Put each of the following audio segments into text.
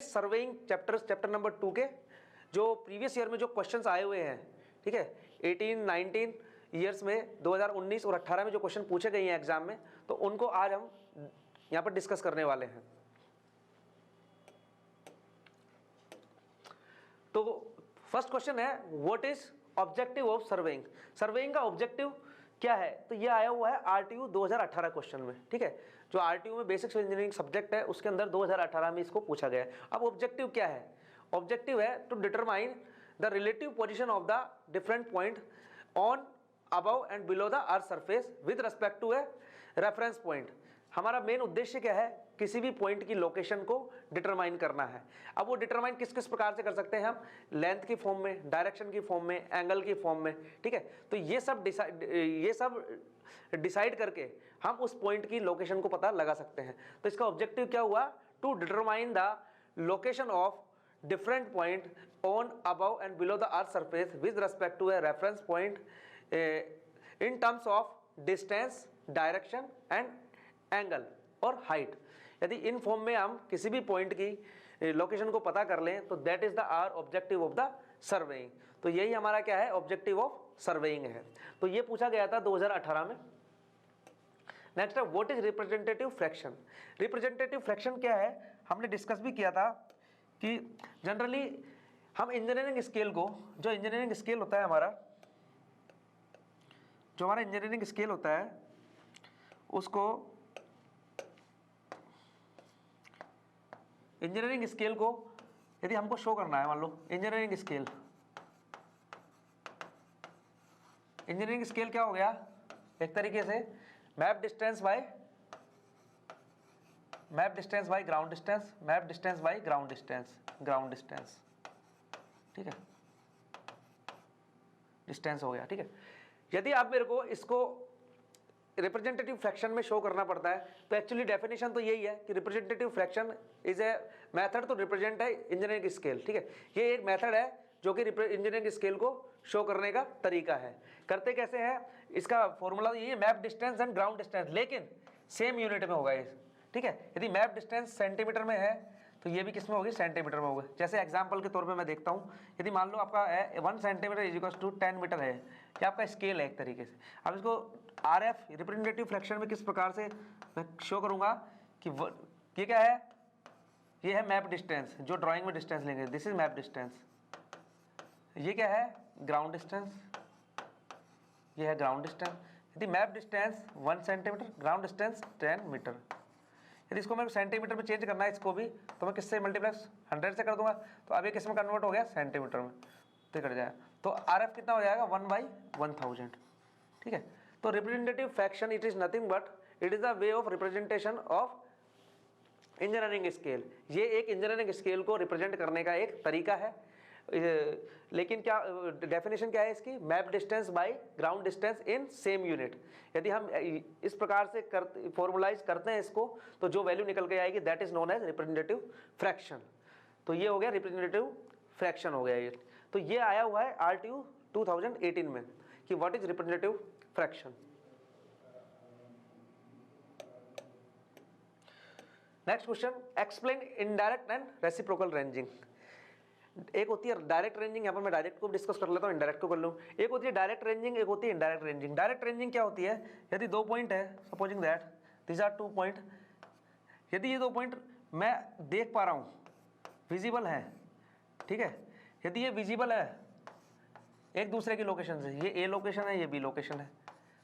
Surveying chapter number 2 के जो previous year में जो क्वेश्चंस आए हुए हैं, ठीक है, 18, 19 ईयर्स में 2019 और 18 में जो क्वेश्चन पूछे गए हैं एग्जाम में, तो उनको आज हम यहाँ पर डिस्कस करने वाले हैं। तो फर्स्ट क्वेश्चन है, what is objective of surveying. Surveying का ऑब्जेक्टिव क्या है? तो ये आया हुआ है आरटीयू 2018 क्वेश्चन में, ठीक है, जो आरटीयू में बेसिक इंजीनियरिंग सब्जेक्ट है उसके अंदर 2018 में इसको पूछा गया है। अब ऑब्जेक्टिव क्या है? ऑब्जेक्टिव है to determine the relative position of the different point on, above and below the earth surface with respect to a reference point. हमारा मेन उद्देश्य क्या है? किसी भी पॉइंट की लोकेशन को डिटरमाइन करना है। अब वो डिटरमाइन किस किस प्रकार से कर सकते हैं हम? लेंथ की फॉर्म में, डायरेक्शन की फॉर्म में, एंगल की फॉर्म में, ठीक है। तो ये सब डिसाइड करके हम उस पॉइंट की लोकेशन को पता लगा सकते हैं। तो इसका ऑब्जेक्टिव क्या हुआ? To determine the location of different point on, above and below the earth surface with respect to a reference point in terms of distance, direction and angle और height। यदि इन फॉर्म में हम किसी भी point की location को पता कर लें तो that is the our objective of the surveying. तो यही हमारा क्या है? ऑब्जेक्टिव ऑफ सर्वेइंग है। तो ये पूछा गया था 2018 में। नेक्स्ट है, what is representative fraction. Representative fraction क्या है? हमने डिस्कस भी किया था कि जनरली हम इंजीनियरिंग स्केल को, जो इंजीनियरिंग स्केल होता है हमारा, जो हमारा इंजीनियरिंग स्केल होता है उसको, इंजीनियरिंग स्केल को यदि हमको शो करना है, मान लो इंजीनियरिंग स्केल, इंजीनियरिंग स्केल क्या हो गया? एक तरीके से map distance by ground distance, map distance by ground distance, ठीक है, डिस्टेंस हो गया, ठीक है। यदि आप मेरे को इसको रिप्रेजेंटेटिव फ्रैक्शन में शो करना पड़ता है तो एक्चुअली डेफिनेशन तो यही है कि representative fraction is a method to represent है इंजीनियरिंग स्केल, ठीक है। ये एक मेथड है जो कि इंजीनियरिंग स्केल को शो करने का तरीका है। करते कैसे हैं? इसका फॉर्मूला ये map distance and ground distance, लेकिन सेम यूनिट में होगा ये, ठीक है। यदि मैप डिस्टेंस सेंटीमीटर में है तो ये भी किस में होगी? सेंटीमीटर में होगी। जैसे एग्जांपल के तौर पे मैं देखता हूँ, यदि मान लो आपका 1 centimetre is equal to 10 metre है, ये आपका स्केल है एक तरीके से। अब इसको आरएफ रिप्रेजेंटेटिव फ्रैक्शन में किस प्रकार से मैं शो करूँगा कि ये क्या है? ये है मैप डिस्टेंस, जो ड्राइंग में डिस्टेंस लेंगे, दिस इज मैप डिस्टेंस। ये क्या है? ग्राउंड डिस्टेंस, ये है ग्राउंड डिस्टेंस। यदि map distance 1 centimetre, ground distance 10 metre. यदि इसको मैं सेंटीमीटर में चेंज करना है इसको भी, तो मैं किससे मल्टीप्लेक्स 100 से कर दूंगा, तो अब ये किस में कन्वर्ट हो गया? सेंटीमीटर में, तो कट जाएगा। तो आरएफ कितना हो जाएगा? 1/1000, ठीक है। तो representative fraction it is nothing but it is the way of representation of engineering scale. ये एक इंजीनियरिंग स्केल को रिप्रेजेंट करने का एक तरीका है। लेकिन क्या डेफिनेशन क्या है इसकी? Map distance by ground distance in same unit. यदि हम इस प्रकार से फॉर्मुलाइज करते हैं इसको, तो जो वैल्यू निकल के आएगी that is known as representative fraction. तो ये हो गया रिप्रेजेंटेटिव फ्रैक्शन हो गया ये। तो ये आया हुआ है आरटीयू 2018 में कि what is representative fraction. Next question, explain indirect and reciprocal ranging. एक होती है डायरेक्ट रेंजिंग, यहाँ पर मैं डायरेक्ट को डिस्कस कर लेता हूँ, इनडायरेक्ट को कर लूँ। एक होती है डायरेक्ट रेंजिंग, एक होती है इनडायरेक्ट रेंजिंग। डायरेक्ट रेंजिंग क्या होती है? यदि 2 पॉइंट है, supposing that this are 2 point, यदि ये 2 पॉइंट मैं देख पा रहा हूँ, विजिबल है, ठीक है। यदि ये विजिबल है एक दूसरे की लोकेशन से, ये ए लोकेशन है, ये बी लोकेशन है,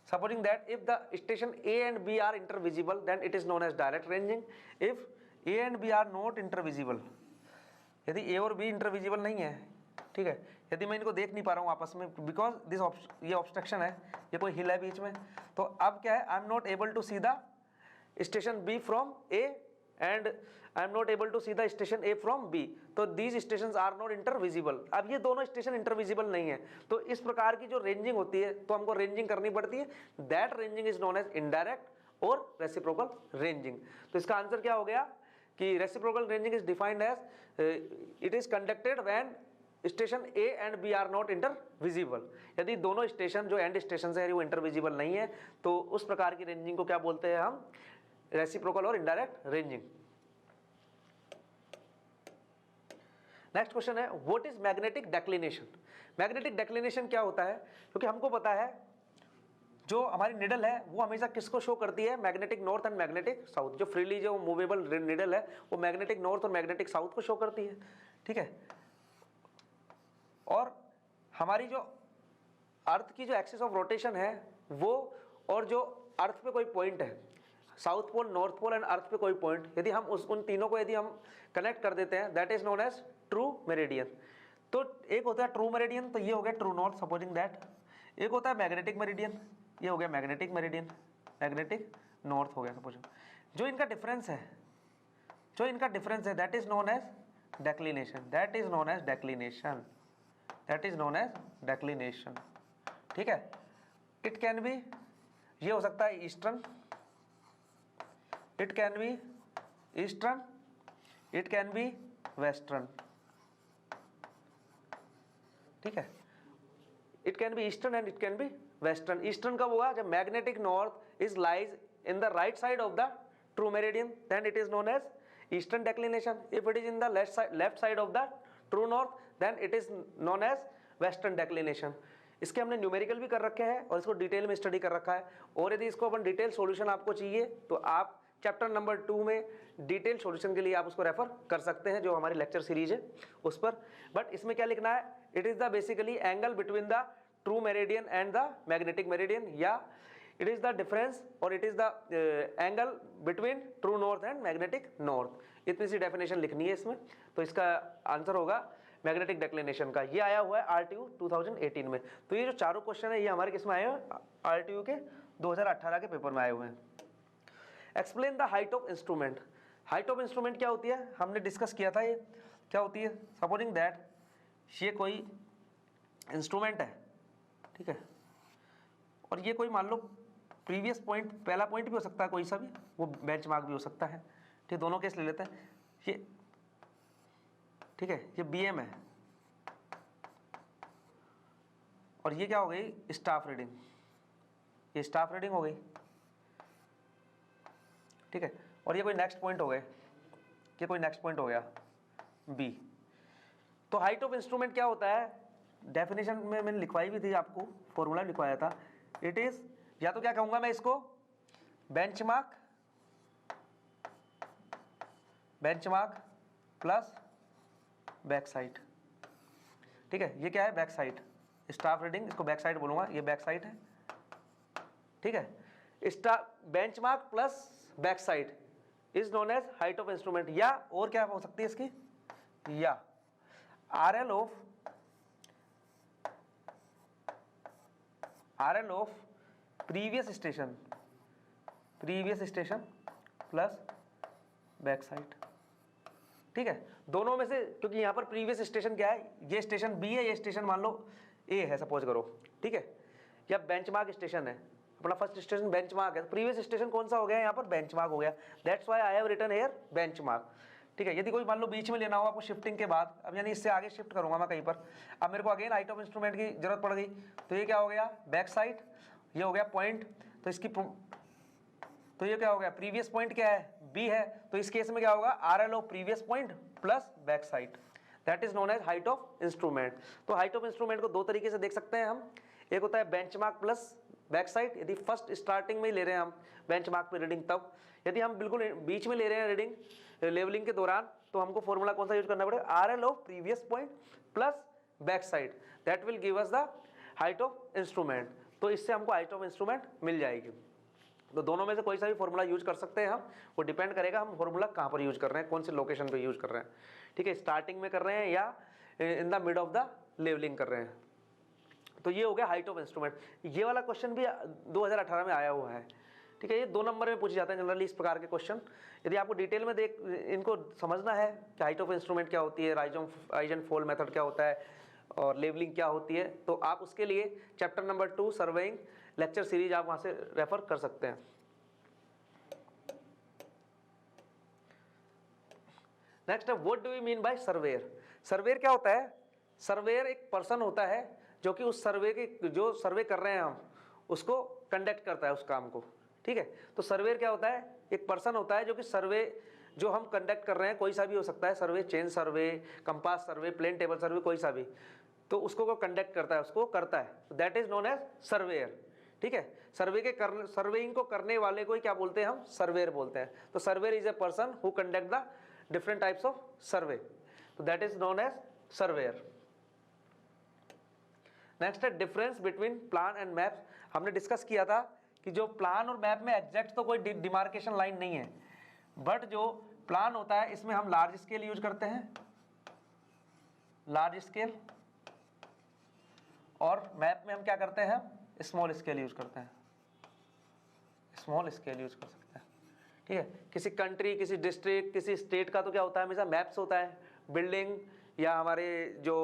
supposing that if the station A and B are intervisible then it is known as direct ranging. If A and B are not intervisible, यदि ए और बी इंटरविजिबल नहीं है, ठीक है, यदि मैं इनको देख नहीं पा रहा हूँ आपस में, बिकॉज दिस ये ऑब्स्ट्रक्शन है, ये कोई हिल है बीच में, तो अब क्या है? I am not able to see the station B from A and I am not able to see the station A from B, तो these station are not intervisible. अब ये दोनों स्टेशन इंटरविजिबल नहीं है, तो इस प्रकार की जो रेंजिंग होती है तो हमको रेंजिंग करनी पड़ती है। That ranging is known as indirect और रेसिप्रोकल रेंजिंग। तो इसका आंसर क्या हो गया कि reciprocal ranging is defined as it is conducted when station A and B are not intervisible. यदि दोनों स्टेशन जो एंड स्टेशन है वो इंटरविजिबल नहीं है तो उस प्रकार की रेंजिंग को क्या बोलते हैं हम? रेसिप्रोकल और इनडायरेक्ट रेंजिंग। नेक्स्ट क्वेश्चन है what is magnetic declination. Magnetic declination क्या होता है, क्योंकि हमको पता है जो हमारी निडल है वो हमेशा किसको शो करती है, magnetic north and magnetic south. जो फ्रीली जो मूवेबल निडल है वो मैग्नेटिक नॉर्थ और मैग्नेटिक साउथ को शो करती है, ठीक है। और हमारी जो अर्थ की जो एक्सिस ऑफ रोटेशन है वो, और जो अर्थ पे कोई पॉइंट है, south pole, north pole and earth पे कोई पॉइंट, यदि हम उन तीनों को यदि हम कनेक्ट कर देते हैं that is known as true meridian. तो एक होता है ट्रू मेरिडियन, तो ये हो गया ट्रू नॉर्थ सपोजिंग दैट। एक होता है मैग्नेटिक मेरिडियन, ये हो गया मैग्नेटिक मेरिडियन, मैग्नेटिक नॉर्थ हो गया सपोज। जो इनका डिफरेंस है that is known as declination, that is known as declination, that is known as declination, ठीक है। इट कैन बी, ये हो सकता है eastern, it can be eastern, it can be western, ठीक है। It can be eastern and it can be western. Eastern कब होगा, जब magnetic north is lies in the right side of the true meridian, then it is known as eastern declination. If it is in the left side of the true north then it is known as western declination. इसके हमने numerical भी कर रखे हैं और इसको detail में study कर रखा है, और यदि इसको अपन डिटेल सॉल्यूशन आपको चाहिए तो आप चैप्टर नंबर 2 में डिटेल सॉल्यूशन के लिए आप उसको रेफर कर सकते हैं, जो हमारी लेक्चर सीरीज है उस पर। बट इसमें क्या लिखना है, it is the basically angle between the true meridian and the magnetic meridian, या इट इज द डिफरेंस और it is the angle between true north and magnetic north. इतनी सी डेफिनेशन लिखनी है इसमें, तो इसका आंसर होगा मैग्नेटिक डेक्लिनेशन का। ये आया हुआ है आरटीयू 2018 में। तो ये जो चारों क्वेश्चन है ये हमारे किस में आए हुए, आरटीयू के 2018 के पेपर में आए हुए हैं। Explain the height of instrument. Height of instrument क्या होती है, हमने डिस्कस किया था। ये क्या होती है, सपोजिंग दैट ये कोई इंस्ट्रूमेंट है, ठीक है, और ये कोई मान लो प्रीवियस पॉइंट, पहला पॉइंट भी हो सकता है कोई सा भी, वो बेंचमार्क भी हो सकता है, ठीक। दोनों केस ले लेते हैं। ये ठीक है, ये बीएम है और ये क्या हो गई, स्टाफ रीडिंग, ये स्टाफ रीडिंग हो गई, ठीक है। और ये कोई नेक्स्ट पॉइंट हो गए, ये कोई नेक्स्ट पॉइंट हो गया बी। तो हाइट ऑफ इंस्ट्रूमेंट क्या होता है, डेफिनेशन में मैंने लिखवाई भी थी आपको, फॉर्मूला लिखवाया था। इट इज, या तो क्या कहूंगा मैं इसको, benchmark, benchmark plus back side, ठीक है। ये क्या है, बैक साइड, स्टाफ रीडिंग, इसको बैक साइड बोलूंगा, ये बैक साइड है, ठीक है। Staff benchmark plus back side is known as height of instrument. या और क्या हो सकती है इसकी, या RL of previous station plus back side, ठीक है। दोनों में से, क्योंकि यहाँ पर प्रीवियस स्टेशन क्या है, ये स्टेशन बी है, ये स्टेशन मान लो ए है सपोज करो, ठीक है। या बेंचमार्क स्टेशन है, अपना फर्स्ट स्टेशन बेंचमार्क है, प्रीवियस स्टेशन कौन सा हो गया यहाँ पर, बेंचमार्क हो गया। That's why I have written here benchmark, ठीक है। यदि कोई मान लो बीच में लेना हो आपको शिफ्टिंग के बाद, अब यानी इससे आगे शिफ्ट करूंगा मैं कहीं पर, अब मेरे को अगेन हाइट ऑफ इंस्ट्रूमेंट की जरूरत पड़ गई, तो ये क्या हो गया, बैक साइड, ये हो गया पॉइंट, तो इसकी, तो ये क्या हो गया, प्रीवियस पॉइंट क्या है, बी है, तो इस केस में क्या होगा, RL of previous point plus back side, that is known as height of instrument. तो हाइट ऑफ इंस्ट्रूमेंट को दो तरीके से देख सकते हैं हम, एक होता है बेंचमार्क प्लस बैक साइड, यदि फर्स्ट स्टार्टिंग में ही ले रहे हैं हम बेंचमार्क पे रीडिंग, तब यदि हम बिल्कुल बीच में ले रहे हैं रीडिंग लेवलिंग के दौरान, तो हमको फॉर्मूला कौन सा यूज करना पड़ेगा, RL of previous point plus back side, that will give us the height of instrument. तो इससे हमको हाइट ऑफ इंस्ट्रूमेंट मिल जाएगी। तो दोनों में से कोई सा भी फॉर्मूला यूज कर सकते हैं हम, वो डिपेंड करेगा हम फॉर्मूला कहाँ पर यूज कर रहे हैं, कौन से लोकेशन पे यूज कर रहे हैं, ठीक है। स्टार्टिंग में कर रहे हैं या in the mid of the levelling कर रहे हैं। तो ये हो गया हाइट ऑफ इंस्ट्रूमेंट। ये वाला क्वेश्चन भी 2018 में आया हुआ है, ठीक है। ये 2 नंबर में पूछे जाते हैं जनरली इस प्रकार के क्वेश्चन। यदि आपको डिटेल में इनको समझना है कि हाइट ऑफ इंस्ट्रूमेंट क्या होती है, राइज एंड फॉल मेथड क्या होता है और लेवलिंग क्या होती है, तो आप उसके लिए chapter number 2 surveying lecture series आप वहां से रेफर कर सकते हैं। नेक्स्ट है what do we mean by surveyor. Surveyor क्या होता है, सर्वेयर एक पर्सन होता है जो कि उस सर्वे के, जो सर्वे कर रहे हैं हम उसको कंडक्ट करता है उस काम को, ठीक है। तो सर्वेयर क्या होता है, एक पर्सन होता है जो कि सर्वे जो हम कंडक्ट कर रहे हैं, कोई सा भी हो सकता है survey, chain survey, compass survey, plane table survey, कोई सा भी, तो उसको कंडक्ट करता है, उसको करता है, that is known as surveyor. ठीक है, सर्वेइंग को करने वाले को ही क्या बोलते हैं हम, सर्वेयर बोलते हैं। तो surveyor is a person who conduct the different types of survey, तो that is known as surveyor. Next है difference between plan and map. हमने डिस्कस किया था कि जो प्लान और मैप में एग्जैक्ट तो कोई डिमार्केशन लाइन नहीं है, बट जो प्लान होता है इसमें हम लार्ज स्केल यूज करते हैं, लार्ज स्केल, और मैप में हम क्या करते हैं, स्मॉल स्केल यूज करते हैं, स्मॉल स्केल यूज कर सकते हैं। ठीक है, किसी कंट्री, किसी डिस्ट्रिक्ट, किसी स्टेट का तो क्या होता है, हमेशा मैप्स होता है, बिल्डिंग या हमारे जो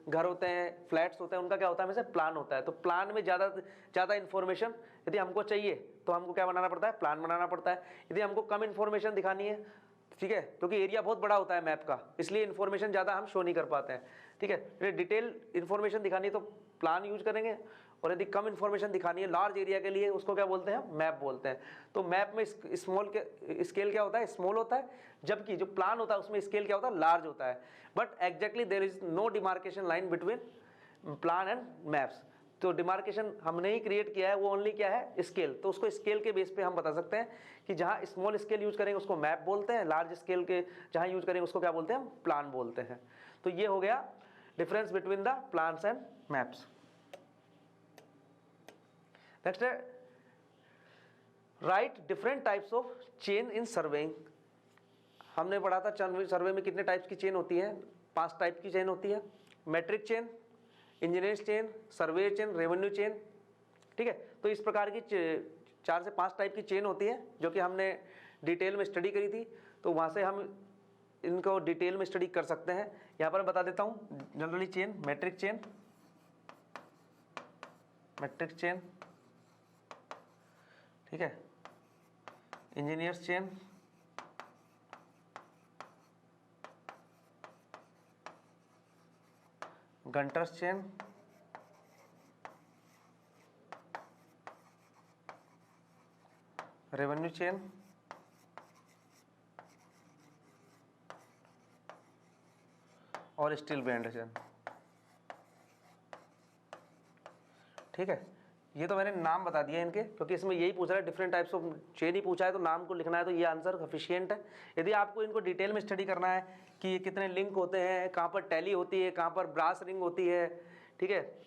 घर होते हैं, फ्लैट्स होते हैं, उनका क्या होता है, हमेशा प्लान होता है। तो प्लान में ज़्यादा इन्फॉर्मेशन यदि हमको चाहिए तो हमको क्या बनाना पड़ता है, प्लान बनाना पड़ता है। यदि हमको कम इन्फॉर्मेशन दिखानी है, ठीक है, क्योंकि एरिया बहुत बड़ा होता है मैप का, इसलिए इन्फॉर्मेशन ज़्यादा हम शो नहीं कर पाते हैं। ठीक है, डिटेल इन्फॉर्मेशन दिखानी है तो प्लान यूज करेंगे, और यदि कम इन्फॉर्मेशन दिखानी है लार्ज एरिया के लिए, उसको क्या बोलते हैं, मैप बोलते हैं। तो मैप में स्मॉल के स्केल क्या होता है, स्मॉल होता है, जबकि जो प्लान होता है उसमें स्केल क्या होता है, लार्ज होता है। But exactly there is no demarcation line between plan and maps. तो डिमार्केशन हमने ही क्रिएट किया है, वो ओनली क्या है, स्केल। तो उसको स्केल के बेस पे हम बता सकते हैं कि जहाँ स्मॉल स्केल यूज करेंगे उसको मैप बोलते हैं, लार्ज स्केल के जहाँ यूज करेंगे उसको क्या बोलते हैं, प्लान बोलते हैं। तो ये हो गया difference between the plans and maps. Next है write different types of chain in surveying. हमने पढ़ा था सर्वे में कितने टाइप्स की चेन होती है, 5 टाइप की चेन होती है, मैट्रिक चेन, इंजीनियर्स चेन, सर्वे चेन, रेवेन्यू चेन। ठीक है, तो इस प्रकार की 4 से 5 टाइप की चेन होती है, जो कि हमने डिटेल में स्टडी करी थी। तो वहाँ से हम इनको डिटेल में स्टडी कर सकते हैं। यहाँ पर बता देता हूँ generally chain, metric chain, metric chain, ठीक है, engineers chain, Gunter's chain, revenue chain, और स्टील बैंड चेन। ठीक है, ये तो मैंने नाम बता दिया इनके, क्योंकि इसमें यही पूछ रहा है, डिफरेंट टाइप्स ऑफ चेन ही पूछा है, तो नाम को लिखना है, तो ये आंसर सफिशिएंट है। यदि आपको इनको डिटेल में स्टडी करना है कि ये कितने लिंक होते हैं, कहाँ पर टैली होती है, कहाँ पर ब्रास रिंग होती है, ठीक है,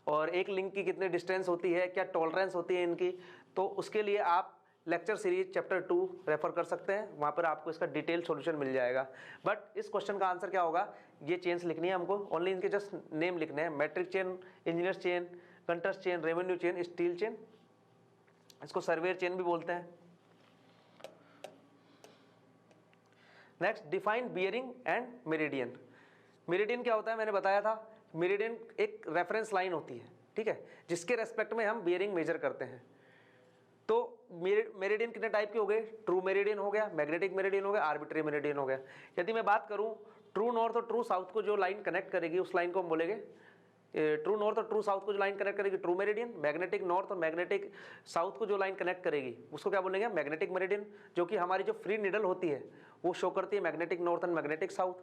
और एक लिंक की कितने डिस्टेंस होती है, क्या टॉलरेंस होती है इनकी, तो उसके लिए आप लेक्चर सीरीज चैप्टर 2 रेफर कर सकते हैं, वहाँ पर आपको इसका डिटेल सॉल्यूशन मिल जाएगा। बट इस क्वेश्चन का आंसर क्या होगा, ये चेन्स लिखनी है हमको, ओनली इनके जस्ट नेम लिखने हैं, metric chain, engineers chain, Gunter's chain, revenue chain, steel chain, इसको सर्वेयर चेन भी बोलते हैं। Next define bearing and meridian. Meridian क्या होता है, मैंने बताया था, मेरिडियन एक रेफरेंस लाइन होती है, ठीक है, जिसके रेस्पेक्ट में हम बियरिंग मेजर करते हैं। तो मेरिडियन कितने टाइप के हो गए, ट्रू मेरिडियन हो गया, मैग्नेटिक मेरिडियन हो गया, आर्बिट्री मेरिडियन हो गया। यदि मैं बात करूं ट्रू नॉर्थ और ट्रू साउथ को जो लाइन कनेक्ट करेगी, उस लाइन को हम बोलेंगे ट्रू नॉर्थ और ट्रू साउथ को जो लाइन कनेक्ट करेगी ट्रू मेरिडियन, मैग्नेटिक नॉर्थ और मैग्नेटिक साउथ को जो लाइन कनेक्ट करेगी उसको क्या बोलेंगे, मैग्नेटिक मेरिडियन, जो कि हमारी जो फ्री निडल होती है वो शो करती है magnetic north and magnetic south.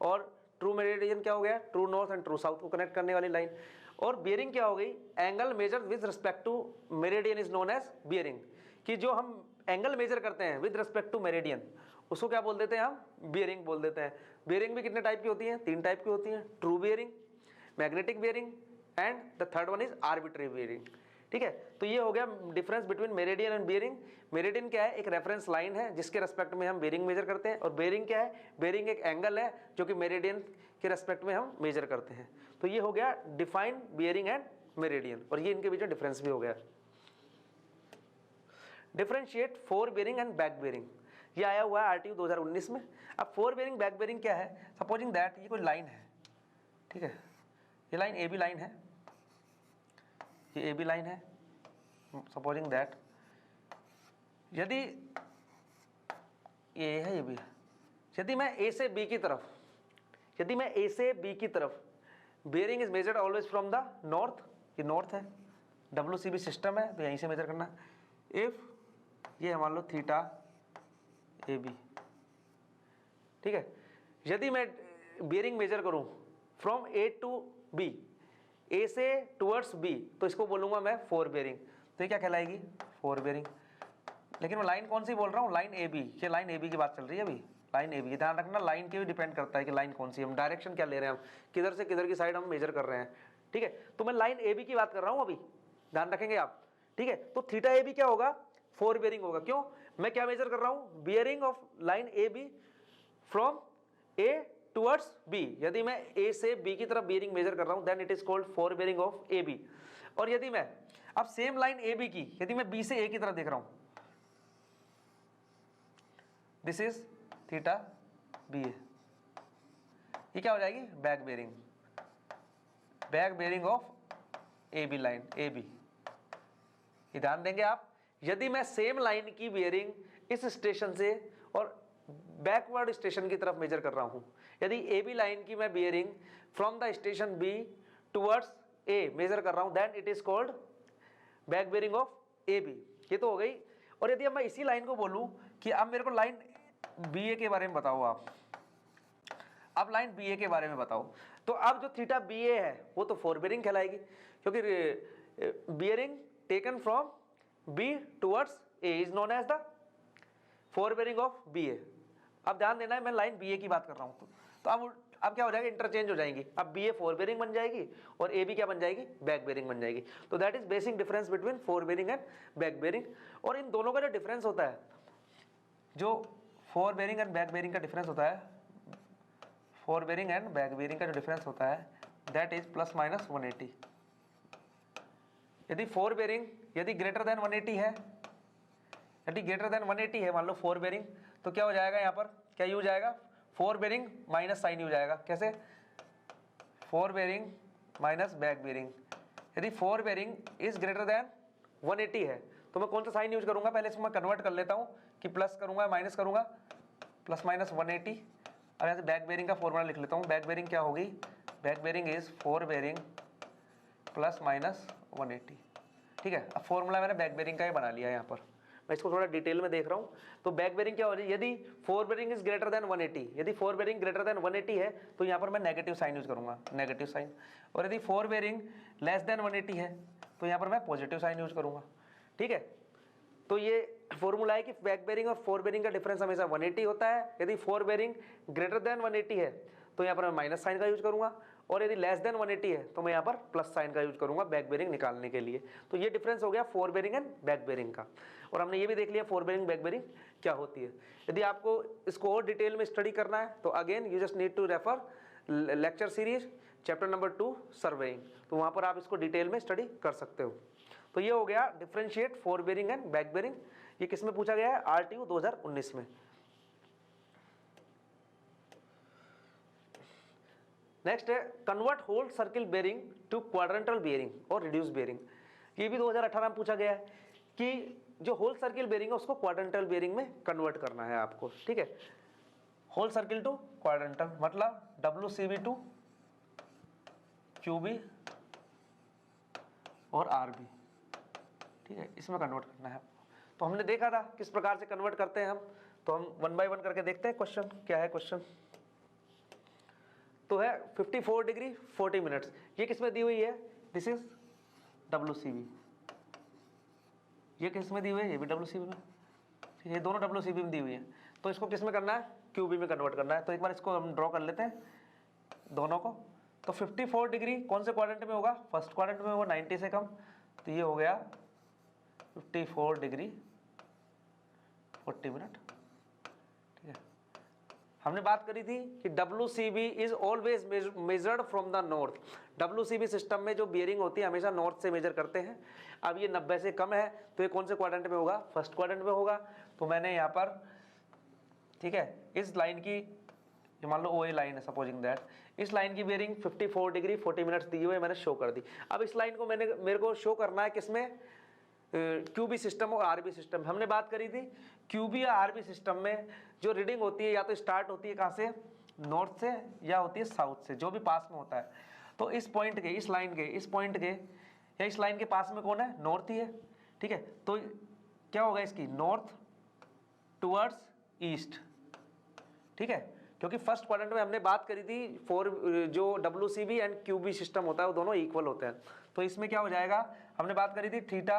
और ट्रू मेरिडियन क्या हो गया, true north and true south को कनेक्ट करने वाली लाइन। और बियरिंग क्या हो गई, angle measure with respect to meridian is known as bearing, कि जो हम एंगल मेजर करते हैं विद रिस्पेक्ट टू मेरिडियन उसको क्या बोल देते हैं, हम बियरिंग बोल देते हैं। बियरिंग भी कितने टाइप की होती हैं, 3 टाइप की होती हैं, true bearing, magnetic bearing and the third one is arbitrary bearing. ठीक है, तो ये हो गया difference between meridian and bearing. Meridian क्या है, एक रेफरेंस लाइन है जिसके रेस्पेक्ट में हम बियरिंग मेजर करते हैं, और बियरिंग क्या है, बियरिंग एक एंगल है जो कि मेरिडियन के रेस्पेक्ट में हम मेजर करते हैं। तो ये हो गया डिफाइन बियरिंग एंड मेरिडियन, और ये इनके बीच में डिफरेंस भी हो गया। Differentiate four bearing and back bearing, ये आया हुआ है आरटीयू 2019 में। अब फोर बियरिंग बैक बियरिंग क्या है, सपोजिंग दैट ये कोई लाइन है, ठीक है, ये लाइन ए बी लाइन है, ये ए बी लाइन है, सपोजिंग दैट यदि ये है ये बी, यदि मैं ए से बी की तरफ, यदि मैं ए से बी की तरफ, bearing is measured always from the north, ये नॉर्थ है, WCB सिस्टम है तो यहीं से मेजर करना। इफ ये मान लो थीटा ए बी, ठीक है। यदि मैं बियरिंग मेजर करूं फ्रॉम ए टू बी, ए से टुवर्ड्स बी, तो इसको बोलूंगा मैं फोर बेरिंग। तो ये क्या कहलाएगी? Fore bearing. लेकिन मैं लाइन कौन सी बोल रहा हूँ? Line A B. ये लाइन ए बी की बात चल रही है अभी, लाइन ए बी। ध्यान रखना लाइन के भी डिपेंड करता है कि लाइन कौन सी, हम डायरेक्शन क्या ले रहे हैं, हम किधर से किधर की साइड हम मेजर कर रहे हैं। ठीक है, तो मैं लाइन ए बी की बात कर रहा हूँ अभी, ध्यान रखेंगे आप। ठीक है, तो थीटा ए बी क्या होगा? फोर बेरिंग होगा। क्यों? मैं क्या मेजर कर रहा हूँ? Bearing of line A B from A towards B. यदि मैं ए से बी की तरफ बियरिंग मेजर कर रहा हूं, then it is called fore bearing of A B. और यदि मैं अब सेम लाइन ए बी की, यदि मैं बी से ए की तरफ देख रहा हूं, this is theta B A, ये क्या हो जाएगी? Back bearing, back bearing of A B line A B. ये ध्यान देंगे आप। यदि मैं सेम लाइन की बियरिंग इस स्टेशन से और बैकवर्ड स्टेशन की तरफ मेजर कर रहा हूं, यदि ए बी लाइन की मैं bearing from the station B towards A measure कर रहा हूं, then it is called back bearing of A B. ये तो हो गई। और यदि अब मैं इसी लाइन को बोलूं कि अब मेरे को लाइन बी ए के बारे में बताओ आप, अब लाइन बी ए के बारे में बताओ, तो अब जो थीटा बी ए है वो तो फोर बेरिंग कहलाएगी, क्योंकि bearing taken from B towards A is known as the fore bearing of B A. अब ध्यान देना है, मैं लाइन बी ए की बात कर रहा हूं, तो अब क्या हो जाएगा? इंटरचेंज हो जाएंगी। अब बी ए फोर बेरिंग बन जाएगी और ए बी क्या बन जाएगी? बैक बेरिंग बन जाएगी। तो that is basic difference between fore bearing and back bearing. और इन दोनों का जो डिफरेंस होता है, जो fore bearing and back bearing का डिफरेंस होता है, fore bearing and back bearing का जो डिफरेंस होता है, दैट इज प्लस माइनस 180। यदि फोर बेरिंग यदि ग्रेटर देन 180 है, यदि ग्रेटर देन 180 है मान लो फोर बेरिंग, तो क्या हो जाएगा? यहाँ पर क्या यूज आएगा? Fore bearing minus sign use आएगा। कैसे? Fore bearing minus back bearing. यदि fore bearing is greater than 180 है, तो मैं कौन सा साइन यूज करूंगा? पहले इसको मैं कन्वर्ट कर लेता हूं कि प्लस करूंगा माइनस करूंगा, प्लस माइनस 180। अब यहाँ से बैक बेरिंग का फॉर्मूला लिख लेता हूँ। बैक बेरिंग क्या होगी? Back bearing is fore bearing plus minus 180। ठीक है, अब फॉर्मूला मैंने बैक बेरिंग का ही बना लिया यहाँ पर। मैं इसको थोड़ा डिटेल में देख रहा हूँ। तो बैक बेरिंग क्या हो रही है? यदि fore bearing is greater than 180, यदि फोर बेरिंग ग्रेटर देन 180 है, तो यहाँ पर मैं नेगेटिव साइन यूज करूंगा, नेगेटिव साइन। और यदि फोर बेरिंग लेस देन 180 है, तो यहाँ पर मैं पॉजिटिव साइन यूज करूंगा। ठीक है, तो ये फॉर्मूला है कि बैक बेरिंग और फोर बेरिंग का डिफरेंस हमेशा 180 होता है। यदि फोर बेरिंग ग्रेटर देन 180 है, तो यहाँ पर मैं माइनस साइन का यूज करूंगा, और यदि लेस देन 180 है, तो मैं यहाँ पर प्लस साइन का यूज करूंगा बैक बेरिंग निकालने के लिए। तो ये डिफरेंस हो गया fore bearing and back bearing का। और हमने ये भी देख लिया फोर बेरिंग बैक बेरिंग क्या होती है। यदि आपको इसको और डिटेल में स्टडी करना है, तो again you just need to refer lecture series chapter number 2 surveying, तो वहाँ पर आप इसको डिटेल में स्टडी कर सकते हो। तो ये हो गया differentiate fore bearing and back bearing. ये किस में पूछा गया है? RTU 2019 में। नेक्स्ट है convert whole circle bearing to quadrantal bearing और रिड्यूस बेरिंग। ये भी 2018 में पूछा गया है कि जो होल सर्किल बेरिंग है उसको क्वाड्रेंटल बेरिंग में कन्वर्ट करना है आपको। ठीक है, होल सर्किल टू क्वाड्रेंटल मतलब WCB टू QB और RB। ठीक है, इसमें कन्वर्ट करना है। तो हमने देखा था किस प्रकार से कन्वर्ट करते हैं हम, तो हम वन बाय वन करके देखते हैं। क्वेश्चन क्या है? क्वेश्चन तो है 54 डिग्री 40 मिनट्स। ये किस में दी हुई है? This is WCB। ये किस में दी हुई है? ये भी WCB में। ये दोनों WCB में दी हुई है। तो इसको किस में करना है? QB में कन्वर्ट करना है। तो एक बार इसको हम ड्रॉ कर लेते हैं दोनों को। तो 54 डिग्री कौन से क्वाड्रेंट में होगा? फर्स्ट क्वाड्रेंट में होगा, 90 से कम। तो ये हो गया 54 डिग्री 40 मिनट। ठीक है, हमने बात करी थी कि WCB is always measured from the north. WCB system में जो बियरिंग होती है हमेशा नॉर्थ से मेजर करते हैं। अब ये 90 से कम है, तो ये कौन से क्वाड्रेंट में होगा? फर्स्ट क्वाड्रेंट में होगा। तो मैंने यहाँ पर, ठीक है, इस लाइन की, मान लो OA लाइन है सपोजिंग दैट, इस लाइन की बियरिंग 54 डिग्री 40 मिनट्स दी हुई है, मैंने शो कर दी। अब इस लाइन को मेरे को शो करना है किसमें? QB सिस्टम और RB सिस्टम। हमने बात करी थी QB या RB सिस्टम में जो रीडिंग होती है या तो स्टार्ट होती है कहाँ से? नॉर्थ से, या होती है साउथ से, जो भी पास में होता है। तो इस पॉइंट के, इस लाइन के, इस पॉइंट के या इस लाइन के पास में कौन है? नॉर्थ ही है। ठीक है, तो क्या होगा इसकी? North towards east. ठीक है, क्योंकि फर्स्ट क्वाड्रेंट में हमने बात करी थी फॉर जो WCB एंड QB सिस्टम होता है वो दोनों इक्वल होते हैं। तो इसमें क्या हो जाएगा, हमने बात करी थी थीटा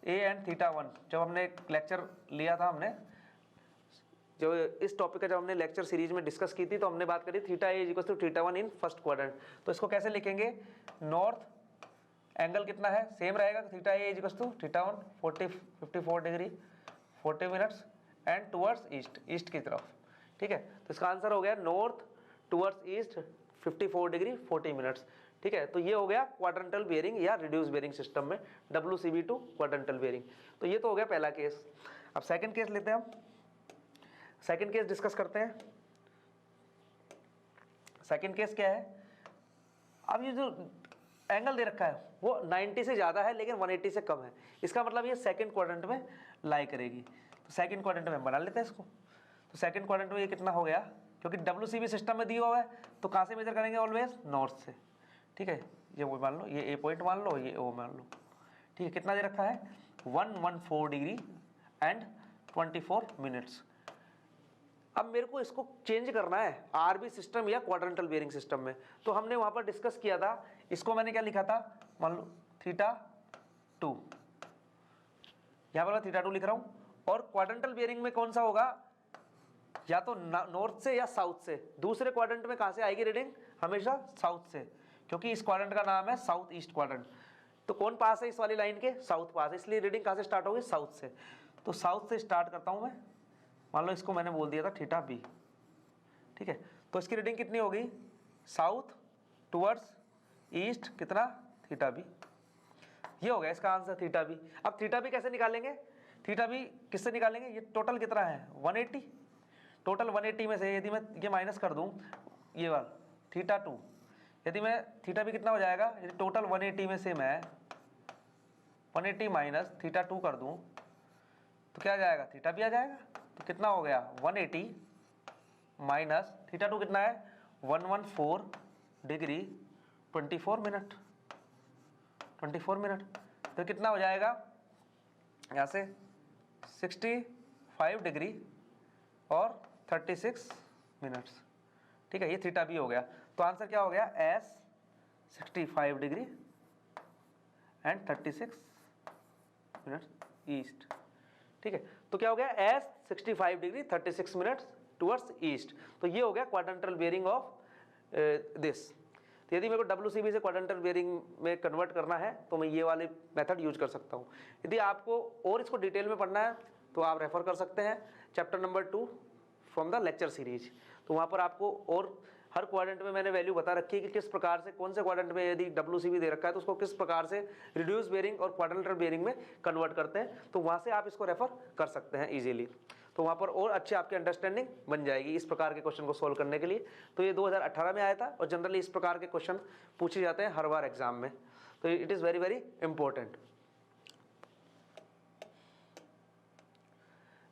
A एंड थीटा 1, जब हमने लेक्चर लिया था, हमने जो इस टॉपिक का जब हमने लेक्चर सीरीज में डिस्कस की थी, तो हमने बात करी theta A equal to theta 1 in first quadrant. तो इसको कैसे लिखेंगे, नॉर्थ एंगल कितना है, सेम रहेगा, theta A equal to theta 1 54 degree 40 minutes and towards east, east की तरफ। ठीक है, तो इसका आंसर हो गया north towards east 54 degree 40 minutes. ठीक है, तो ये हो गया क्वाड्रेंटल बेयरिंग या रिड्यूस बेयरिंग सिस्टम में WCB टू क्वाड्रेंटल बेयरिंग। तो ये तो हो गया पहला केस। अब सेकंड केस लेते हैं हम, सेकंड केस डिस्कस करते हैं। सेकंड केस क्या है, अब ये जो एंगल दे रखा है वो 90 से ज़्यादा है लेकिन 180 से कम है, इसका मतलब ये सेकंड क्वाड्रेंट में लाई करेगी। तो सेकंड क्वाड्रेंट में बना लेते हैं इसको। तो सेकंड क्वाड्रेंट में ये कितना हो गया, क्योंकि WCB सिस्टम में दिया हुआ है तो कहाँ से मेजर करेंगे, ऑलवेज नॉर्थ से। ठीक है, ये वो मान लो, ये A पॉइंट मान लो, ये O मान लो। ठीक है, कितना दे रखा है 114 डिग्री एंड 24 मिनट्स। अब मेरे को इसको चेंज करना है RB सिस्टम या क्वाड्रेंटल बेयरिंग सिस्टम में। तो हमने वहां पर डिस्कस किया था, इसको मैंने क्या लिखा था, मान लो थीटा 2, यहां पर मैं थीटा 2 लिख रहा हूं। और क्वाड्रेंटल बेयरिंग में कौन सा होगा, या तो नॉर्थ से या साउथ से। दूसरे क्वाड्रेंट में कहां से आएगी रीडिंग, हमेशा साउथ से, क्योंकि इस क्वाड्रेंट का नाम है साउथ ईस्ट क्वाड्रेंट। तो कौन पास है इस वाली लाइन के, साउथ पास है, इसलिए रीडिंग कहां से स्टार्ट होगी, साउथ से। तो साउथ से स्टार्ट करता हूं मैं, मान लो इसको मैंने बोल दिया था थीटा B। ठीक है, तो इसकी रीडिंग कितनी होगी, साउथ टुवर्ड्स ईस्ट कितना, थीटा B। ये हो गया इसका आंसर थीटा B। अब थीटा B कैसे निकालेंगे, थीटा B किससे निकालेंगे, ये टोटल कितना है 180, टोटल 180 में से यदि मैं ये माइनस कर दूं ये वाला थीटा 2, यदि मैं थीटा B कितना हो जाएगा, यदि टोटल 180 में से मैं 180 माइनस थीटा 2 कर दूं तो क्या आ जाएगा, थीटा B आ जाएगा। तो कितना हो गया 180 माइनस थीटा 2 कितना है 114 डिग्री 24 मिनट, 24 मिनट। तो कितना हो जाएगा यहाँ से 65 डिग्री और 36 मिनट्स। ठीक है, ये थीटा B हो गया। तो आंसर क्या हो गया, S 65 degree and 36 minutes east. ठीक है, तो क्या हो गया S 65 degree 36 minutes towards east. तो ये हो गया क्वाड्रेंटल बेयरिंग ऑफ दिस। तो यदि मेरे को WCB से क्वाड्रेंटल बेयरिंग में कन्वर्ट करना है तो मैं ये वाले मेथड यूज कर सकता हूँ। यदि आपको और इसको डिटेल में पढ़ना है तो आप रेफर कर सकते हैं chapter number 2 from the lecture series. तो वहाँ पर आपको और हर क्वाड्रेंट में मैंने वैल्यू बता रखी है कि किस प्रकार से कौन से क्वाड्रेंट में यदि WCB दे रखा है तो उसको किस प्रकार से रिड्यूस बेयरिंग और क्वाड्रेंटल बेयरिंग में कन्वर्ट करते हैं। तो वहाँ से आप इसको रेफर कर सकते हैं इजीली। तो वहाँ पर और अच्छी आपकी अंडरस्टैंडिंग बन जाएगी इस प्रकार के क्वेश्चन को सोल्व करने के लिए। तो ये 2018 में आया था और जनरली इस प्रकार के क्वेश्चन पूछे जाते हैं हर बार एग्जाम में। तो it is very very important.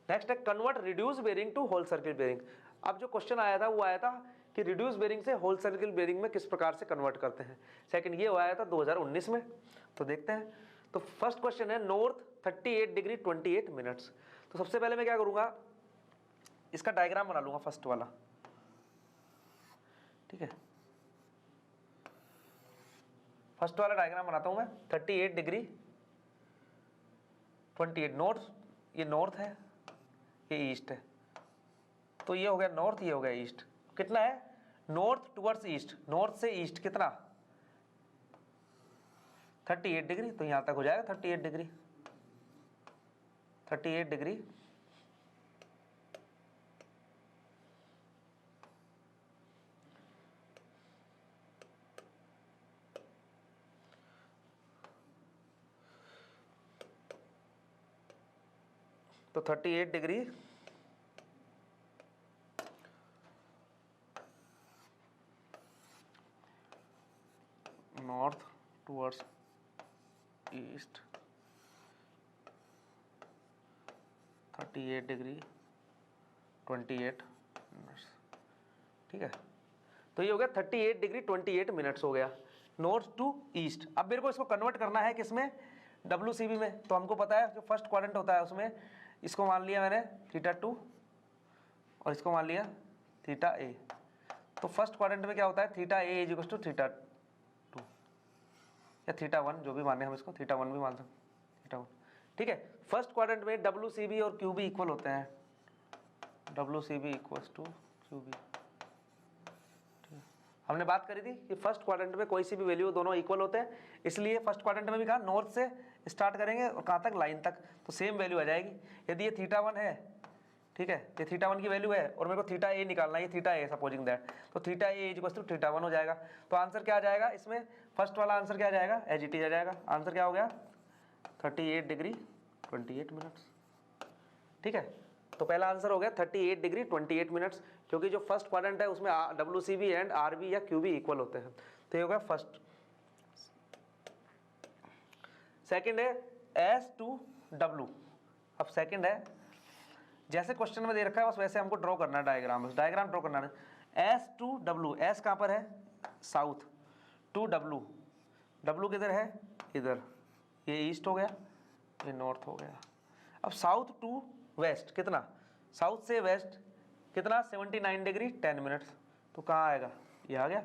Next है convert reduce bearing to whole circle bearing. अब जो क्वेश्चन आया था वो आया था कि रिड्यूस बेयरिंग से होल सर्किल बेयरिंग में किस प्रकार से कन्वर्ट करते हैं। सेकंड ये आया था 2019 में। तो देखते हैं। तो फर्स्ट क्वेश्चन है नॉर्थ 38 डिग्री 28 मिनट्स। तो सबसे पहले मैं क्या करूंगा, इसका डायग्राम बना लूंगा फर्स्ट वाला। ठीक है, फर्स्ट वाला डायग्राम बनाता हूं मैं। 38 डिग्री 28 नॉर्थ, ये नॉर्थ है, ये ईस्ट है। तो ये हो गया नॉर्थ, ये हो गया ईस्ट। कितना है, नॉर्थ टुवर्ड्स ईस्ट, नॉर्थ से ईस्ट कितना 38 डिग्री। तो यहां तक हो जाएगा 38 डिग्री, 38 डिग्री। तो 38 degree north towards east 38 degree 28 minutes. ठीक है, तो ये हो गया 38 डिग्री 28 मिनट्स हो गया नॉर्थ टू ईस्ट। अब मेरे को इसको कन्वर्ट करना है किसमें, WCB में। तो हमको पता है जो फर्स्ट क्वाड्रेंट होता है उसमें इसको मान लिया मैंने थीटा 2 और इसको मान लिया थीटा ए। तो फर्स्ट क्वाड्रेंट में क्या होता है, theta A is equal to theta 2 या थीटा 1, जो भी माने हम इसको, थीटा 1 भी मान सकते, थीटा 1, ठीक है। फर्स्ट क्वाड्रेंट में डब्ल्यू सी बी और क्यू बी इक्वल होते हैं, W C B equals to Q B. हमने बात करी थी कि फर्स्ट क्वाड्रेंट में कोई सी भी वैल्यू दोनों इक्वल होते हैं, इसलिए फर्स्ट क्वाड्रेंट में भी कहा नॉर्थ से स्टार्ट करेंगे और कहाँ तक, लाइन तक, तो सेम वैल्यू आ जाएगी। यदि ये थीटा 1 है, ठीक है, ये थीटा 1 की वैल्यू है और मेरे को थीटा ए निकालना है, ये थीटा ए सपोजिंग दैट, तो theta A is equal to theta 1 हो जाएगा। तो आंसर क्या आ जाएगा इसमें, फर्स्ट वाला आंसर क्या आ जाएगा, एज इट इज आ जाएगा। आंसर क्या हो गया, 38 डिग्री 28 मिनट्स, ठीक है। तो पहला आंसर हो गया 38 डिग्री 28 मिनट्स, क्योंकि जो फर्स्ट क्वाड्रेंट है उसमें W C B and R B या क्यू बी इक्वल होते हैं, तो ये हो गया फर्स्ट। सेकंड है एस टू डब्ल्यू। अब सेकंड है, जैसे क्वेश्चन में दे रखा है बस वैसे हमको ड्रॉ करना है डायग्राम, बस डायग्राम ड्रॉ करना है। एस टू डब्ल्यू, एस कहाँ पर है, साउथ, टू डब्ल्यू, डब्ल्यू किधर है, इधर, ये ईस्ट हो गया, ये नॉर्थ हो गया। अब साउथ टू वेस्ट कितना, साउथ से वेस्ट कितना, 79 डिग्री 10 मिनट्स, तो कहाँ आएगा, ये आ गया,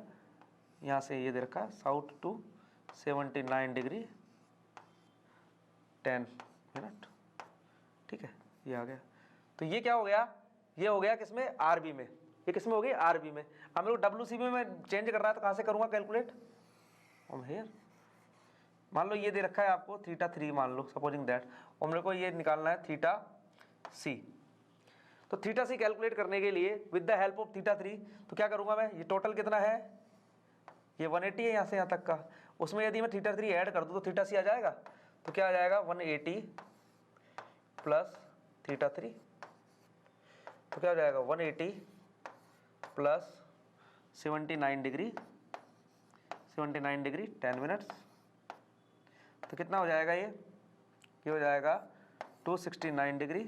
यहाँ से ये दे रखा है साउथ टू 79 डिग्री 10 मिनट, ठीक है, ये आ गया। तो ये क्या हो गया, ये हो गया किसमें, आरबी में, ये किसमें हो गई, आरबी में। अब मेरे को डब्ल्यूसीबी में चेंज कर रहा है तो कहाँ से करूँगा कैलकुलेट, और हेयर मान लो ये दे रखा है आपको थीटा 3 मान लो सपोजिंग दैट, और मेरे को ये निकालना है थीटा सी। तो थीटा सी कैलकुलेट करने के लिए with the help of theta 3, तो क्या करूँगा मैं, ये टोटल कितना है, ये 180 है यहाँ से यहाँ तक का, उसमें यदि मैं थीटा 3 ऐड कर दूँ तो थीटा सी आ जाएगा, तो क्या आ जाएगा 180 प्लस थीटा 3, तो क्या हो जाएगा 180 प्लस 79 डिग्री 10 मिनट्स, तो कितना हो जाएगा ये हो जाएगा 269 डिग्री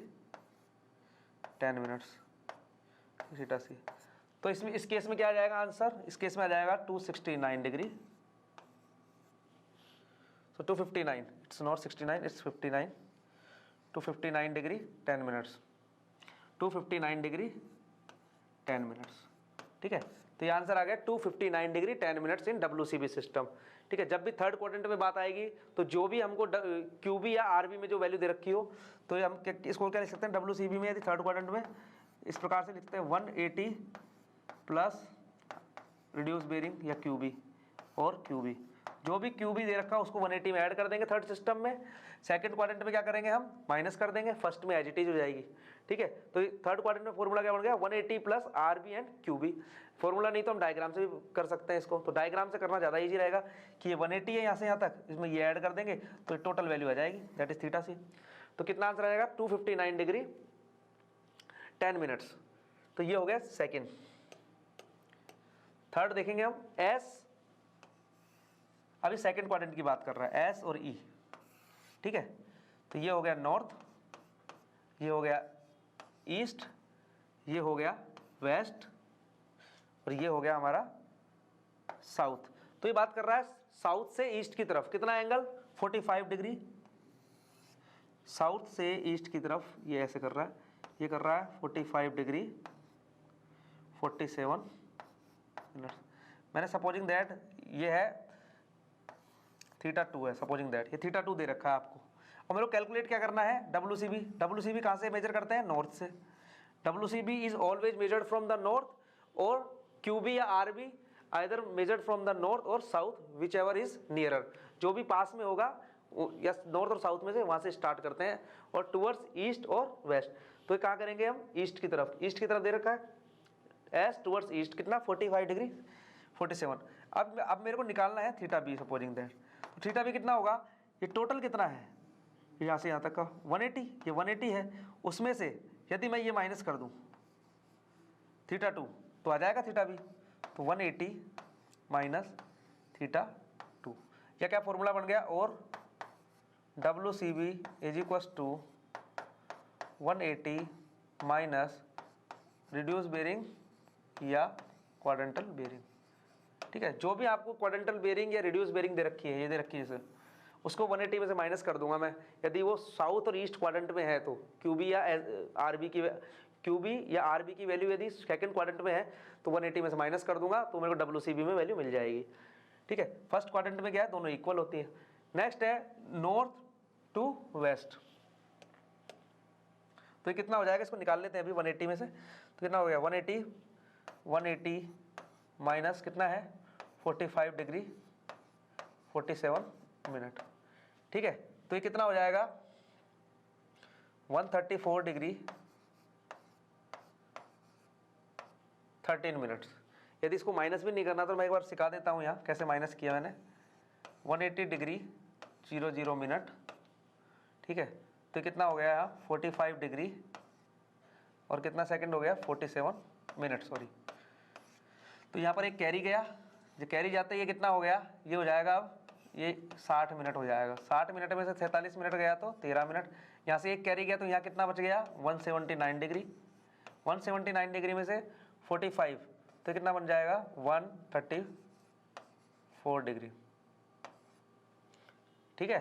10 मिनट्स थीटा सी। तो इसमें इस केस में क्या आ जाएगा आंसर, इस केस में आ जाएगा 269 degree, so 259, it's not 69, it's 59, 259 degree 10 minutes, 259 degree 10 minutes, ठीक है। तो ये आंसर आ गया 259 डिग्री 10 मिनट्स इन डब्ल्यूसीबी सिस्टम, ठीक है। जब भी थर्ड क्वाड्रेंट में बात आएगी तो जो भी हमको क्यूबी या आरबी में जो वैल्यू दे रखी हो, तो हम इसको क्या लिख सकते हैं, डब्ल्यूसीबी में यदि थर्ड क्वाड्रेंट में इस प्रकार से लिखते हैं 180 प्लस रिड्यूस बेरिंग या क्यूबी और क्यूबी, जो भी क्यूबी दे रखा है उसको 180 में ऐड कर देंगे थर्ड सिस्टम में। सेकंड क्वाड्रेंट में क्या करेंगे हम, माइनस कर देंगे, फर्स्ट में एज इट इज हो जाएगी, ठीक है। तो थर्ड क्वाड्रेंट में फॉर्मूला क्या बन गया, 180 plus RB and QB. Formula नहीं तो हम डायग्राम से भी कर सकते हैं इसको, तो डायग्राम से करना ज़्यादा ईजी रहेगा कि ये 180 है यहाँ से यहाँ तक, इसमें ये ऐड कर देंगे तो टोटल वैल्यू आ जाएगी, दैट इज थीटा सी। तो कितना आंसर आएगा 259 डिग्री 10 मिनट्स, तो ये हो गया सेकेंड। थर्ड देखेंगे हम एस, अभी सेकंड क्वाड्रेंट की बात कर रहा है, एस और ई, ठीक है। तो ये हो गया नॉर्थ, ये हो गया ईस्ट, ये हो गया वेस्ट और ये हो गया हमारा साउथ। तो ये बात कर रहा है साउथ से ईस्ट की तरफ कितना एंगल, 45 डिग्री, साउथ से ईस्ट की तरफ ये ऐसे कर रहा है, ये कर रहा है 45 डिग्री 47 मिनट। मैंने सपोजिंग दैट ये है थीटा 2 है, सपोजिंग दैट ये थीटा 2 दे रखा है आपको, और मेरे को कैलकुलेट क्या करना है, डब्ल्यूसीबी। डब्ल्यूसीबी कहाँ से मेजर करते हैं, नॉर्थ से। WCB is always measured from the north, और क्यूबी या RB either measured from the north और south, whichever is nearer, जो भी पास में होगा या नॉर्थ और साउथ में से वहाँ से स्टार्ट करते हैं, और टूवर्ड्स ईस्ट और वेस्ट। तो कहाँ करेंगे हम, ईस्ट की तरफ, ईस्ट की तरफ दे रखा है एस टूवर्ड्स ईस्ट कितना 45 डिग्री 47। अब मेरे को निकालना है थीटा बी सपोजिंग दैट, तो थीटा बी कितना होगा, ये टोटल कितना है यहाँ से यहाँ तक का 180, ये 180 है, उसमें से यदि मैं ये माइनस कर दूँ थीटा 2 तो आ जाएगा थीटा बी, तो 180 माइनस थीटा 2, या क्या फॉर्मूला बन गया, और W C B is equals to 180 minus reduce bearing या क्वाड्रेंटल बेरिंग, ठीक है। जो भी आपको क्वाड्रेंटल बेरिंग या रिड्यूस बेरिंग दे रखी है, ये दे रखी है इसे, उसको 180 में से माइनस कर दूंगा मैं, यदि वो साउथ और ईस्ट क्वाड्रेंट में है तो क्यूबी या आरबी की QB या RB की वैल्यू यदि सेकंड क्वाड्रेंट में है तो 180 में से माइनस कर दूंगा तो मेरे को WCB में वैल्यू मिल जाएगी। ठीक है, फर्स्ट क्वाड्रेंट में क्या है, दोनों इक्वल होती है। नेक्स्ट है नॉर्थ टू वेस्ट, तो ये कितना हो जाएगा, इसको निकाल लेते हैं अभी 180 में से। तो कितना हो गया 180 माइनस कितना है 45 डिग्री 47 मिनट। ठीक है, तो ये कितना हो जाएगा 134 डिग्री 13 मिनट्स। यदि इसको माइनस भी नहीं करना तो मैं एक बार सिखा देता हूँ यहाँ कैसे माइनस किया मैंने। 180 डिग्री 00 मिनट, ठीक है, तो कितना हो गया यहाँ 45 डिग्री और कितना सेकंड हो गया 47 मिनट, सॉरी। तो यहाँ पर एक कैरी गया, जो कैरी जाते ये कितना हो गया, ये हो जाएगा अब ये 60 मिनट हो जाएगा। 60 मिनट में से 47 मिनट गया तो 13 मिनट, यहाँ से एक कैरी गया तो यहाँ कितना बच गया 179 डिग्री। 179 डिग्री में से 45 तो कितना बन जाएगा 134 डिग्री। ठीक है,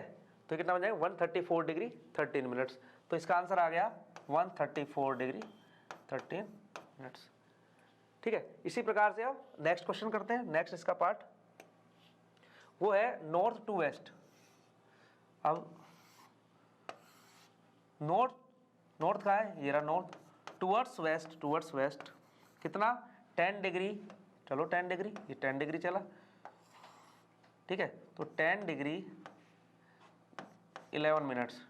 तो कितना बन जाएगा 134 डिग्री 13 मिनट्स। तो इसका आंसर आ गया 134 डिग्री 13 मिनट्स। ठीक है, इसी प्रकार से अब नेक्स्ट क्वेश्चन करते हैं। नेक्स्ट इसका पार्ट वो है नॉर्थ टू वेस्ट। अब नॉर्थ का है, ये रहा नॉर्थ, टूवर्ड्स वेस्ट कितना 10 डिग्री, चलो 10 डिग्री, ये 10 डिग्री चला। ठीक है, तो 10 डिग्री 11 मिनट्स,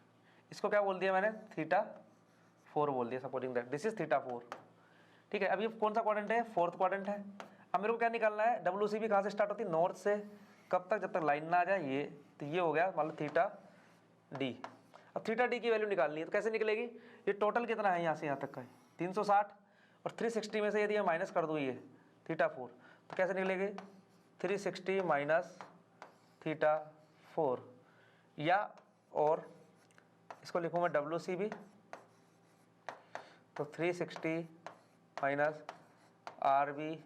इसको क्या बोल दिया मैंने θ4 बोल दिया, सपोजिंग दैट दिस इज θ4। ठीक है, अब ये कौन सा क्वाड्रेंट है, फोर्थ क्वाड्रेंट है। अब मेरे को क्या निकालना है, WCB कहाँ से स्टार्ट होती है, नॉर्थ से, कब तक, जब तक लाइन ना आ जाए ये, तो ये हो गया मान लो θD। अब θD की वैल्यू निकालनी है, तो कैसे निकलेगी, ये टोटल कितना है यहाँ से यहाँ तक का 360 और 360 में से यदि मैं माइनस कर दूँ ये θ4 तो कैसे निकलेगी 360 माइनस θ4, या और इसको लिखूँ मैं WCB, तो 360 माइनस RB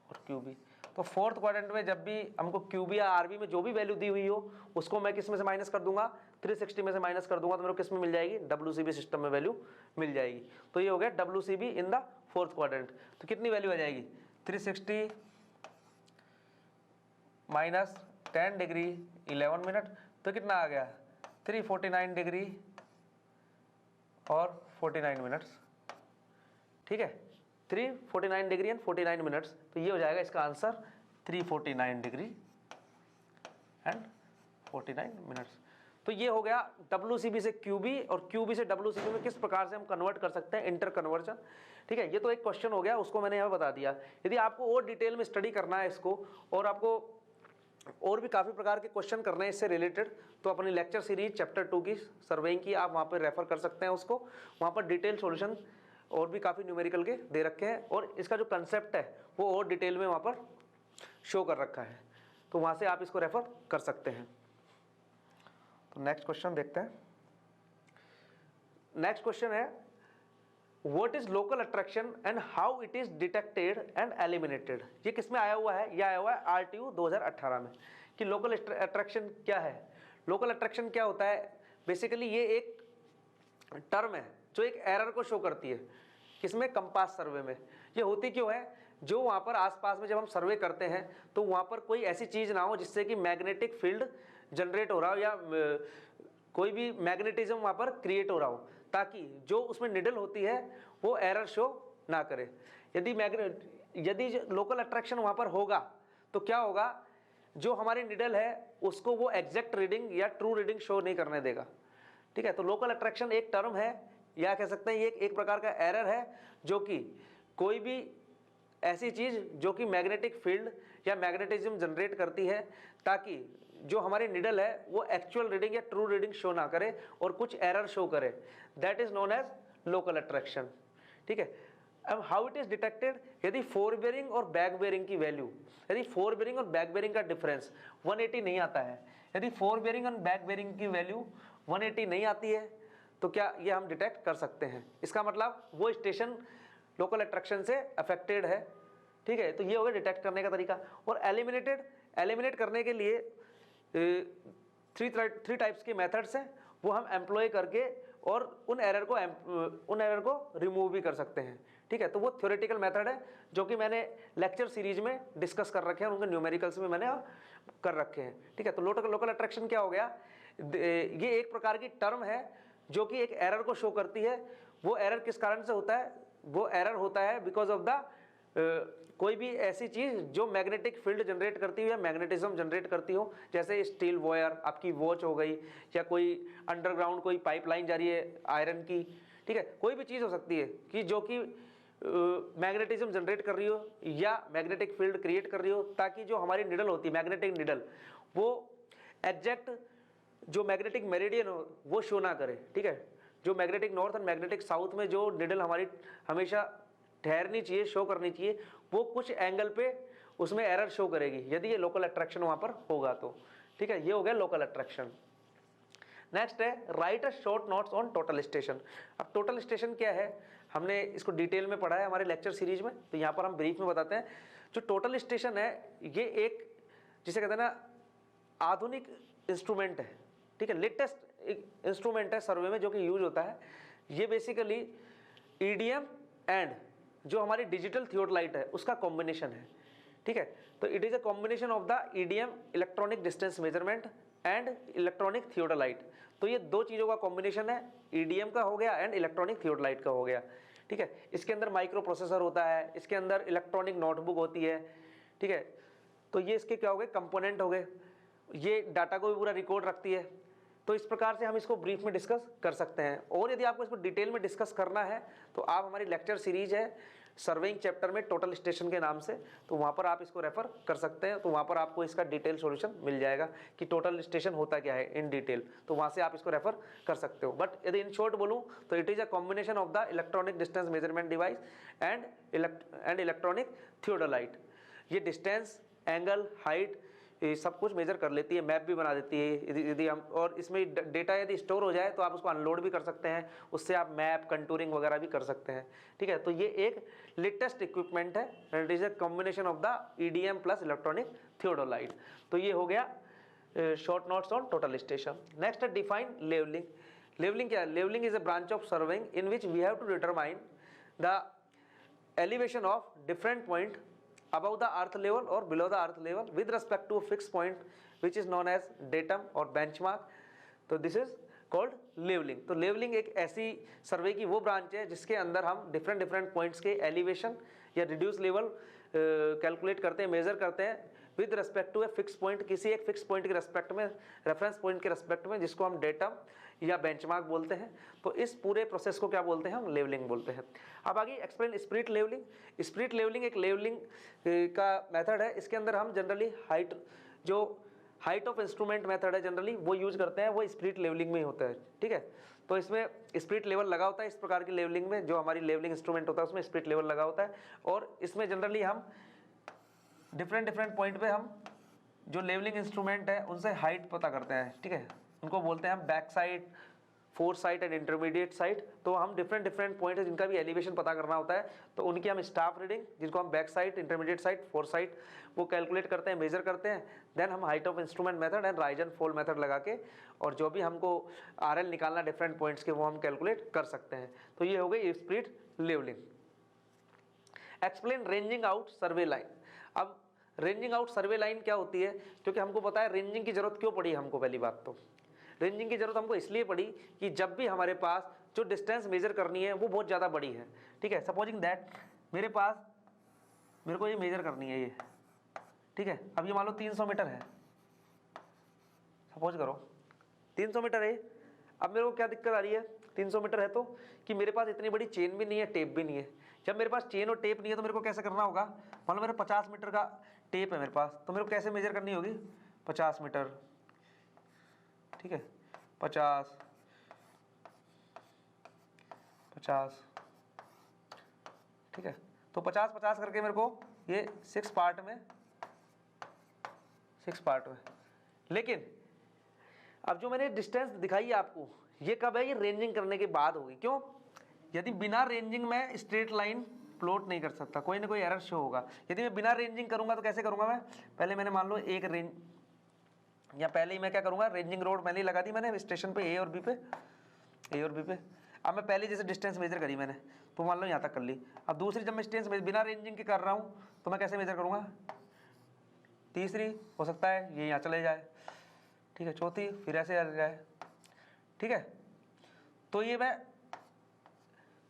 और QB। तो फोर्थ क्वाड्रेंट में जब भी हमको QB या RB में जो भी वैल्यू दी हुई हो उसको मैं किस में से माइनस कर दूंगा, 360 में से माइनस कर दूंगा, तो मेरे को किस में मिल जाएगी, WCB सिस्टम में वैल्यू मिल जाएगी। तो ये हो गया WCB in the fourth quadrant. तो कितनी वैल्यू आ जाएगी 360 माइनस 10 डिग्री 11 मिनट, तो कितना आ गया 349 डिग्री और 49 मिनट्स। ठीक है, 349 डिग्री एंड 49 मिनट्स, तो ये हो जाएगा इसका आंसर 349 डिग्री एंड 49 मिनट्स। तो ये हो गया WCB से QB और QB से WCB में किस प्रकार से हम कन्वर्ट कर सकते हैं, इंटर कन्वर्जन। ठीक है, ये तो एक क्वेश्चन हो गया, उसको मैंने यहाँ बता दिया। यदि आपको और डिटेल में स्टडी करना है इसको और आपको और भी काफ़ी प्रकार के क्वेश्चन करने हैं इससे रिलेटेड, तो अपनी लेक्चर सीरीज चैप्टर 2 की सर्वेइंग की आप वहाँ पर रेफर कर सकते हैं उसको। वहाँ पर डिटेल सॉल्यूशन और भी काफ़ी न्यूमेरिकल के दे रखे हैं और इसका जो कंसेप्ट है वो और डिटेल में वहाँ पर शो कर रखा है, तो वहाँ से आप इसको रेफर कर सकते हैं। तो नेक्स्ट क्वेश्चन देखते हैं। नेक्स्ट क्वेश्चन है what is local attraction and how it is detected and eliminated. ये किस में आया हुआ है, ये आया हुआ है RTU 2018 में, कि लोकल अट्रैक्शन क्या है। लोकल अट्रैक्शन क्या होता है, बेसिकली ये एक टर्म है जो एक एरर को शो करती है, किसमें, कंपास सर्वे में। ये होती क्यों है, जो वहाँ पर आसपास में जब हम सर्वे करते हैं तो वहाँ पर कोई ऐसी चीज़ ना हो जिससे कि मैग्नेटिक फील्ड जनरेट हो रहा हो या कोई भी मैग्नेटिज्म वहाँ पर क्रिएट हो रहा हो, ताकि जो उसमें निडल होती है वो एरर शो ना करे। यदि लोकल अट्रैक्शन वहाँ पर होगा तो क्या होगा, जो हमारी निडल है उसको वो एग्जैक्ट रीडिंग या ट्रू रीडिंग शो नहीं करने देगा। ठीक है, तो लोकल अट्रैक्शन एक टर्म है, या कह सकते हैं ये एक प्रकार का एरर है, जो कि कोई भी ऐसी चीज़ जो कि मैग्नेटिक फील्ड या मैग्नेटिज्म जनरेट करती है, ताकि जो हमारी निडल है वो एक्चुअल रीडिंग या ट्रू रीडिंग शो ना करे और कुछ एरर शो करे, that is known as local attraction. ठीक है, अब हाउ इट इज डिटेक्टेड, यदि फोर बेयरिंग और बैक बेयरिंग की वैल्यू, यदि फोर बेयरिंग और बैक बेयरिंग का डिफरेंस 180 नहीं आता है, यदि फोर बेयरिंग और बैक बेयरिंग की वैल्यू 180 नहीं आती है, तो क्या ये हम डिटेक्ट कर सकते हैं। इसका मतलब वो स्टेशन लोकल अट्रैक्शन से अफेक्टेड है। ठीक है, तो ये हो गया डिटेक्ट करने का तरीका। और एलिमिनेट करने के लिए थ्री टाइप्स के मेथड्स हैं, वो हम एम्प्लॉय करके और उन एरर को रिमूव भी कर सकते हैं, ठीक है। तो वो थ्योरेटिकल मेथड है जो कि मैंने लेक्चर सीरीज में डिस्कस कर रखे हैं, उनके न्यूमेरिकल्स में मैंने कर रखे हैं, ठीक है। तो लोकल अट्रैक्शन क्या हो गया, ये एक प्रकार की टर्म है जो कि एक एरर को शो करती है। वो एरर किस कारण से होता है, वो एरर होता है बिकॉज ऑफ द कोई भी ऐसी चीज जो मैग्नेटिक फील्ड जनरेट करती हो या मैग्नेटिज्म जनरेट करती हो, जैसे स्टील वायर, आपकी वॉच हो गई, या कोई अंडरग्राउंड कोई पाइपलाइन जा रही है आयरन की, ठीक है। कोई भी चीज हो सकती है कि जो कि मैग्नेटिज्म जनरेट कर रही हो या मैग्नेटिक फील्ड क्रिएट कर रही हो, ताकि जो हमारी निडल होती है, मैग्नेटिक निडल, वो एग्जैक्ट जो मैग्नेटिक मेरिडियन हो वो शो ना करे, ठीक है। जो मैग्नेटिक नॉर्थ और मैग्नेटिक साउथ में जो निडल हमारी हमेशा ठहरनी चाहिए, शो करनी चाहिए, वो कुछ एंगल पे उसमें एरर शो करेगी यदि ये लोकल अट्रैक्शन वहां पर होगा तो, ठीक है। ये हो गया लोकल अट्रैक्शन। नेक्स्ट है right a short notes on total station. अब टोटल स्टेशन क्या है, हमने इसको डिटेल में पढ़ा है हमारे लेक्चर सीरीज में, तो यहाँ पर हम ब्रीफ में बताते हैं। जो टोटल स्टेशन है ये एक, जिसे कहते हैं ना, आधुनिक इंस्ट्रूमेंट है, ठीक है। लेटेस्ट इंस्ट्रूमेंट है सर्वे में जो कि यूज होता है। ये बेसिकली ईडीएम एंड जो हमारी डिजिटल थियोडलाइट है उसका कॉम्बिनेशन है, ठीक है। तो it is a combination of the EDM electronic distance measurement and electronic theodolite. तो ये दो चीजों का कॉम्बिनेशन है, ईडीएम का हो गया एंड इलेक्ट्रॉनिक थियोडलाइट का हो गया, ठीक है। इसके अंदर माइक्रो प्रोसेसर होता है, इसके अंदर इलेक्ट्रॉनिक नोटबुक होती है, ठीक है। तो ये इसके क्या हो गए, कंपोनेंट हो गए। ये डाटा को भी पूरा रिकॉर्ड रखती है। तो इस प्रकार से हम इसको ब्रीफ में डिस्कस कर सकते हैं। और यदि आपको इसको डिटेल में डिस्कस करना है तो आप हमारी लेक्चर सीरीज है सर्वेइंग चैप्टर में टोटल स्टेशन के नाम से, तो वहाँ पर आप इसको रेफर कर सकते हैं। तो वहाँ पर आपको इसका डिटेल सॉल्यूशन मिल जाएगा कि टोटल स्टेशन होता क्या है इन डिटेल, तो वहाँ से आप इसको रेफर कर सकते हो। बट यदि इन शॉर्ट बोलूँ तो it is a combination of the electronic distance measurement device and electronic theodolite. ये डिस्टेंस, एंगल, हाइट, ये सब कुछ मेजर कर लेती है, मैप भी बना देती है यदि हम, और इसमें डेटा यदि स्टोर हो जाए तो आप उसको अनलोड भी कर सकते हैं, उससे आप मैप, कंटूरिंग वगैरह भी कर सकते हैं, ठीक है। तो ये एक लेटेस्ट इक्विपमेंट है and it is a combination of the EDM plus electronic theodolite. तो ये हो गया short notes on total station. Next है डिफाइन लेवलिंग। लेवलिंग क्या है, levelling is a branch of surveying in which we have to determine the elevation of different point above the earth level or below the earth level with respect to a fixed point which is known as datum or benchmark. तो this is called leveling। तो leveling एक ऐसी सर्वे की वो branch है जिसके अंदर हम डिफरेंट पॉइंट्स के एलिवेशन या रिड्यूस लेवल कैलकुलेट करते हैं, मेजर करते हैं with respect to a fix point, किसी एक फिक्स पॉइंट के रेस्पेक्ट में, रेफरेंस पॉइंट के रेस्पेक्ट में, जिसको हम डेटम या बेंचमार्क बोलते हैं। तो इस पूरे प्रोसेस को क्या बोलते हैं, हम लेवलिंग बोलते हैं। अब आगे explain split levelling. Split levelling एक लेवलिंग का मेथड है। इसके अंदर हम generally height of instrument method है जनरली वो यूज करते हैं, वो स्प्लिट लेवलिंग में ही होता है, ठीक है। तो इसमें स्प्लिट लेवल लगा होता है, इस प्रकार की लेवलिंग में जो हमारी लेवलिंग इंस्ट्रूमेंट होता है उसमें स्प्लिट लेवल लगा होता है। और इसमें जनरली हम डिफरेंट पॉइंट पे हम जो लेवलिंग इंस्ट्रूमेंट है उनसे हाइट पता करते हैं, ठीक है। उनको बोलते हैं हम back side, four side and intermediate side. तो हम डिफरेंट पॉइंट है जिनका भी एलिवेशन पता करना होता है, तो उनकी हम स्टाफ रीडिंग, जिनको हम back side, intermediate side, four side, वो कैलकुलेट करते हैं, मेजर करते हैं। देन हम height of instrument method and rise and fall method लगा के, और जो भी हमको आरएल निकालना डिफरेंट पॉइंट्स के, वो हम कैलकुलेट कर सकते हैं। तो ये हो गई split levelling. Explain ranging out survey line. अब रेंजिंग आउट सर्वे लाइन क्या होती है, क्योंकि हमको पता है रेंजिंग की जरूरत क्यों पड़ी हमको। पहली बात तो रेंजिंग की जरूरत हमको इसलिए पड़ी कि जब भी हमारे पास जो डिस्टेंस मेजर करनी है वो बहुत ज़्यादा बड़ी है, ठीक है। सपोजिंग दैट मेरे को ये मेजर करनी है ये, ठीक है। अब ये मान लो 300 मीटर है, सपोज करो 300 मीटर है। अब मेरे को क्या दिक्कत आ रही है, 300 मीटर है तो कि मेरे पास इतनी बड़ी चेन भी नहीं है, टेप भी नहीं है। जब मेरे पास चेन और टेप नहीं है तो मेरे को कैसे करना होगा, मान लो मेरे 50 मीटर का टेप है मेरे पास, तो मेरे को कैसे मेजर करनी होगी, 50 मीटर, ठीक है। 50, ठीक है। तो 50 करके मेरे को ये 6 पार्ट में, लेकिन अब जो मैंने डिस्टेंस दिखाई है आपको, ये कब है, ये रेंजिंग करने के बाद होगी। क्यों, यदि बिना रेंजिंग में स्ट्रेट लाइन प्लॉट नहीं कर सकता, कोई ना कोई एरर शो होगा। यदि मैं बिना रेंजिंग करूंगा तो कैसे करूंगा मैं, पहले मैंने मान लो एक रेंज, या पहले ही मैं क्या करूंगा, रेंजिंग रोड पहले ही लगा दी मैंने स्टेशन पे ए और बी पे, ए और बी पे। अब मैं पहले जैसे डिस्टेंस मेजर करी मैंने, तो मान लो यहाँ तक कर ली। अब दूसरी जब मैं डिस्टेंस बिना रेंजिंग के कर रहा हूँ तो मैं कैसे मेजर करूँगा, तीसरी हो सकता है ये यहाँ चले जाए, ठीक है, चौथी फिर ऐसे आ जाए, ठीक है। तो ये मैं,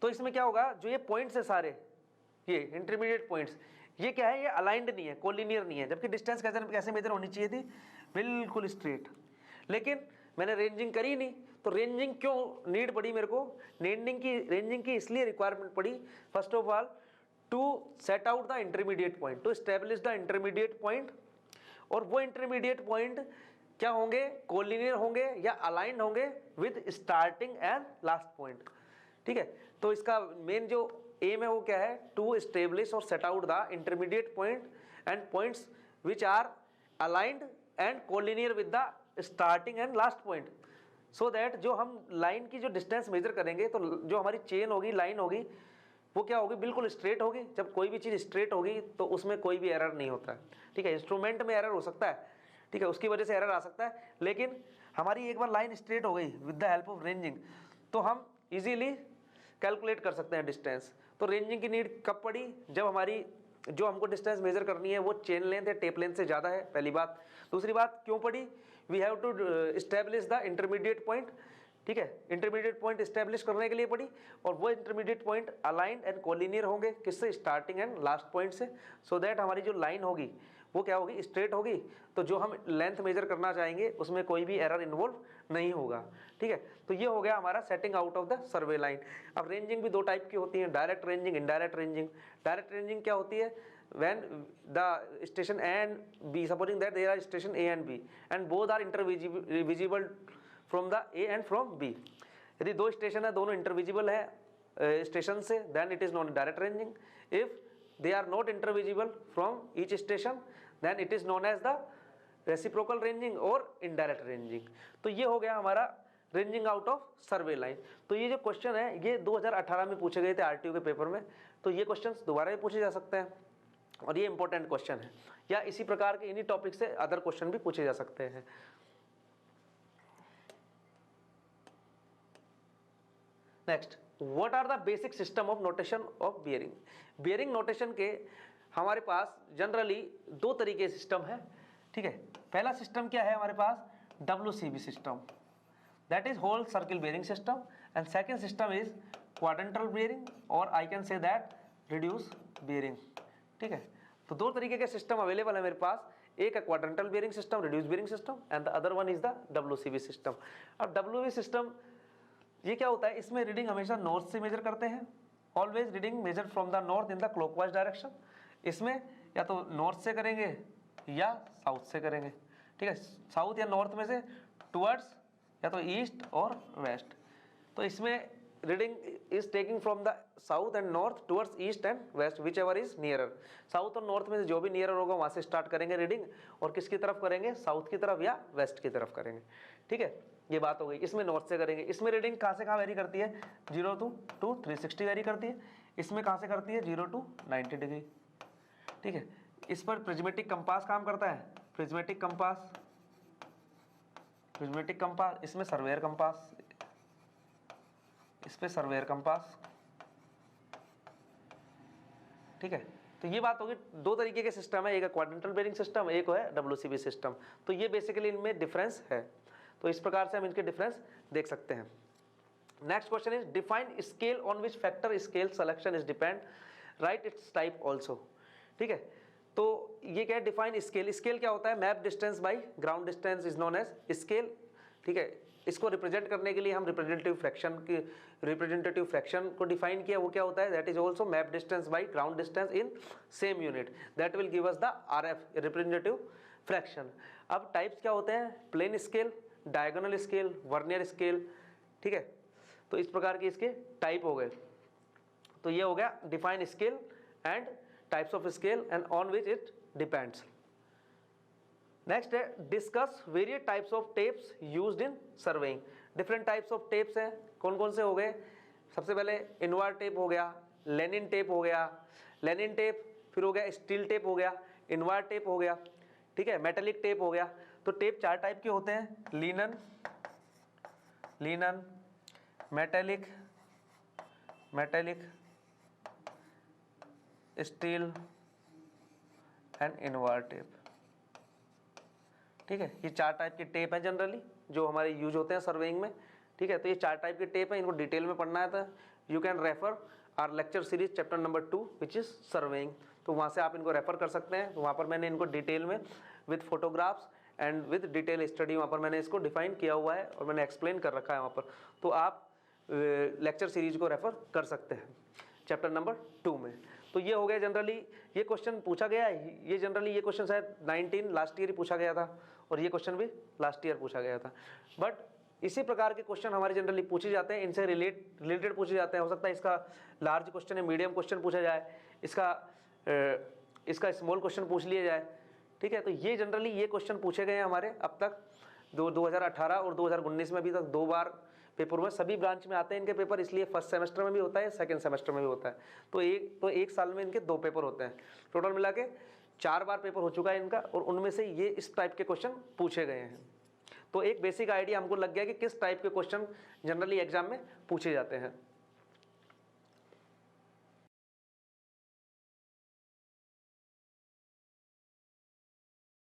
तो इसमें क्या होगा, जो ये पॉइंट्स है सारे, ये इंटरमीडिएट पॉइंट्स, ये क्या है, ये अलाइंड नहीं है, कोलिनियर नहीं है, जबकि डिस्टेंस कैसे मेजर होनी चाहिए थी, बिल्कुल स्ट्रेट। लेकिन मैंने रेंजिंग करी नहीं, तो रेंजिंग क्यों नीड पड़ी मेरे को, रेंजिंग की इसलिए रिक्वायरमेंट पड़ी, first of all to set out the intermediate point, to establish the intermediate point. और वो इंटरमीडिएट पॉइंट क्या होंगे, कोलिनियर होंगे या अलाइंड होंगे with starting and last point, ठीक है। तो इसका मेन जो एम है वो क्या है, टू एस्टेब्लिश और set out the intermediate point and points which are aligned and collinear with the starting and last point, so that जो हम लाइन की जो डिस्टेंस मेजर करेंगे, तो जो हमारी चेन होगी, लाइन होगी, वो क्या होगी, बिल्कुल स्ट्रेट होगी। जब कोई भी चीज़ स्ट्रेट होगी तो उसमें कोई भी एरर नहीं होता है, ठीक है। इंस्ट्रूमेंट में एरर हो सकता है, ठीक है, उसकी वजह से एरर आ सकता है, लेकिन हमारी एक बार लाइन स्ट्रेट हो गई with the help of ranging, तो हम इजीली कैलकुलेट कर सकते हैं डिस्टेंस। तो रेंजिंग की नीड कब पड़ी, जब हमारी जो हमको डिस्टेंस मेजर करनी है वो चेन लेंथ या टेप लेंथ से ज़्यादा है, पहली बात। दूसरी बात क्यों पड़ी, we have to establish the intermediate point, ठीक है, इंटरमीडिएट पॉइंट एस्टेब्लिश करने के लिए पड़ी, और वो intermediate point aligned and collinear होंगे, किससे, स्टार्टिंग एंड लास्ट पॉइंट से, सो दैट हमारी जो लाइन होगी वो क्या होगी, स्ट्रेट होगी, तो जो हम लेंथ मेजर करना चाहेंगे उसमें कोई भी एरर इन्वॉल्व नहीं होगा, ठीक है। तो ये हो गया हमारा setting out of the survey line. अब रेंजिंग भी दो टाइप की होती है, direct ranging, indirect ranging. Direct ranging क्या होती है, when the station A and B, supposing that there are station A and B and both are intervisible from the A and from B, यदि दो station है, दोनों इंटरविजिबल है station से, then it is known direct ranging. if they are not intervisible from each station, then it is known as the reciprocal ranging और indirect ranging. तो ये हो गया हमारा ranging out of survey line. तो ये जो क्वेश्चन है ये 2018 में पूछे गए थे आरटीओ के पेपर में, तो ये क्वेश्चंस दोबारा भी पूछे जा सकते हैं और ये इंपॉर्टेंट क्वेश्चन है, या इसी प्रकार के इन्हीं टॉपिक से अदर क्वेश्चन भी पूछे जा सकते हैं। Next, what are the basic system of notation of bearing. Bearing notation के हमारे पास जनरली दो तरीके सिस्टम है, ठीक है। पहला सिस्टम क्या है हमारे पास, WCB system, that is whole circle bearing system, and second system is quadrantal bearing, और I can say that reduce bearing, ठीक है। तो दो तरीके के सिस्टम अवेलेबल है मेरे पास, एक है quadrantal bearing system, reduce bearing system, and the other one is the WCB system. अब WCB सिस्टम ये क्या होता है, इसमें रीडिंग हमेशा नॉर्थ से मेजर करते हैं, always reading measure from the north in the clockwise direction. इसमें या तो नॉर्थ से करेंगे या साउथ से करेंगे, ठीक है, साउथ या नॉर्थ में से टुवर्ड्स या तो ईस्ट और वेस्ट। तो इसमें reading is taking from the south and north towards east and west, whichever is nearer. South और नॉर्थ में से जो भी नियरर होगा वहाँ से स्टार्ट करेंगे रीडिंग, और किसकी तरफ करेंगे, साउथ की तरफ या वेस्ट की तरफ करेंगे, ठीक है। ये बात हो गई। इसमें नॉर्थ से करेंगे, इसमें रीडिंग कहाँ से कहाँ वेरी करती है, 0 to 360 वेरी करती है। इसमें कहाँ से करती है, 0 to 90 डिग्री, ठीक है। इस पर प्रिज्मेटिक कंपास काम करता है, प्रिज्मेटिक कंपास, प्रिज्मेटिक कंपास, इसमें सर्वेयर कंपास, इस पे सर्वेयर कंपास, ठीक है। तो ये बात होगी, दो तरीके के सिस्टम है, एक है क्वाड्रेंटल बियरिंग सिस्टम, एक है WCB सिस्टम। तो ये बेसिकली इनमें डिफरेंस है, तो इस प्रकार से हम इनके डिफरेंस देख सकते हैं। Next question is define scale on which factor scale selection is depend, right it's type also, ठीक है। तो ये क्या है, डिफाइन स्केल। स्केल क्या होता है, map distance by ground distance is known as scale, ठीक है। इसको रिप्रेजेंट करने के लिए हम रिप्रेजेंटेटिव फ्रैक्शन को डिफाइन किया, वो क्या होता है, that is also map distance by ground distance in same unit, that will give us the RF, representative fraction. अब टाइप्स क्या होते हैं, plane scale, diagonal scale, vernier scale, ठीक है। तो इस प्रकार के इसके टाइप हो गए। तो ये हो गया define scale and types of scale and on which it depends. Next है discuss various types of tapes used in surveying. Different types of tapes हैं, कौन कौन से हो गए, सबसे पहले इनवार टेप हो गया, लेनिन टेप हो गया, लेनिन टेप, फिर हो गया स्टील टेप हो गया, इनवार टेप हो गया, ठीक है, मेटेलिक टेप हो गया। तो टेप चार टाइप के होते हैं, linen, metallic steel and Invar tape. ठीक है, ये 4 टाइप के टेप हैं जनरली जो हमारे यूज होते हैं सर्वेइंग में। ठीक है, तो ये 4 टाइप के टेप हैं, इनको डिटेल में पढ़ना है। तो you can refer are lecture series chapter number 2 which is surveying, तो वहाँ से आप इनको रेफर कर सकते हैं। तो वहाँ पर मैंने इनको डिटेल में with photographs and with detail study वहाँ पर मैंने इसको डिफाइन किया हुआ है और मैंने एक्सप्लेन कर रखा है वहाँ पर, तो आप लेक्चर सीरीज को रेफर कर सकते हैं चैप्टर नंबर 2 में। तो ये हो गया जनरली, ये क्वेश्चन पूछा गया है, ये जनरली ये क्वेश्चन शायद 19 लास्ट ईयर ही पूछा गया था और ये क्वेश्चन भी लास्ट ईयर पूछा गया था। बट इसी प्रकार के क्वेश्चन हमारे जनरली पूछे जाते हैं, इनसे रिलेटेड पूछे जाते हैं। हो सकता है इसका लार्ज क्वेश्चन है, मीडियम क्वेश्चन पूछा जाए, इसका स्मॉल क्वेश्चन पूछ लिया जाए। ठीक है, तो ये जनरली ये क्वेश्चन पूछे गए हैं हमारे अब तक 2018 और 2019 में अभी तक 2 बार पेपर हुए। सभी ब्रांच में आते हैं इनके पेपर, इसलिए फर्स्ट सेमेस्टर में भी होता है, सेकंड सेमेस्टर में भी होता है। तो एक साल में इनके 2 पेपर होते हैं। टोटल मिला के 4 बार पेपर हो चुका है इनका और उनमें से ये इस टाइप के क्वेश्चन पूछे गए हैं। तो एक बेसिक आइडिया हमको लग गया कि किस टाइप के क्वेश्चन जनरली एग्जाम में पूछे जाते हैं।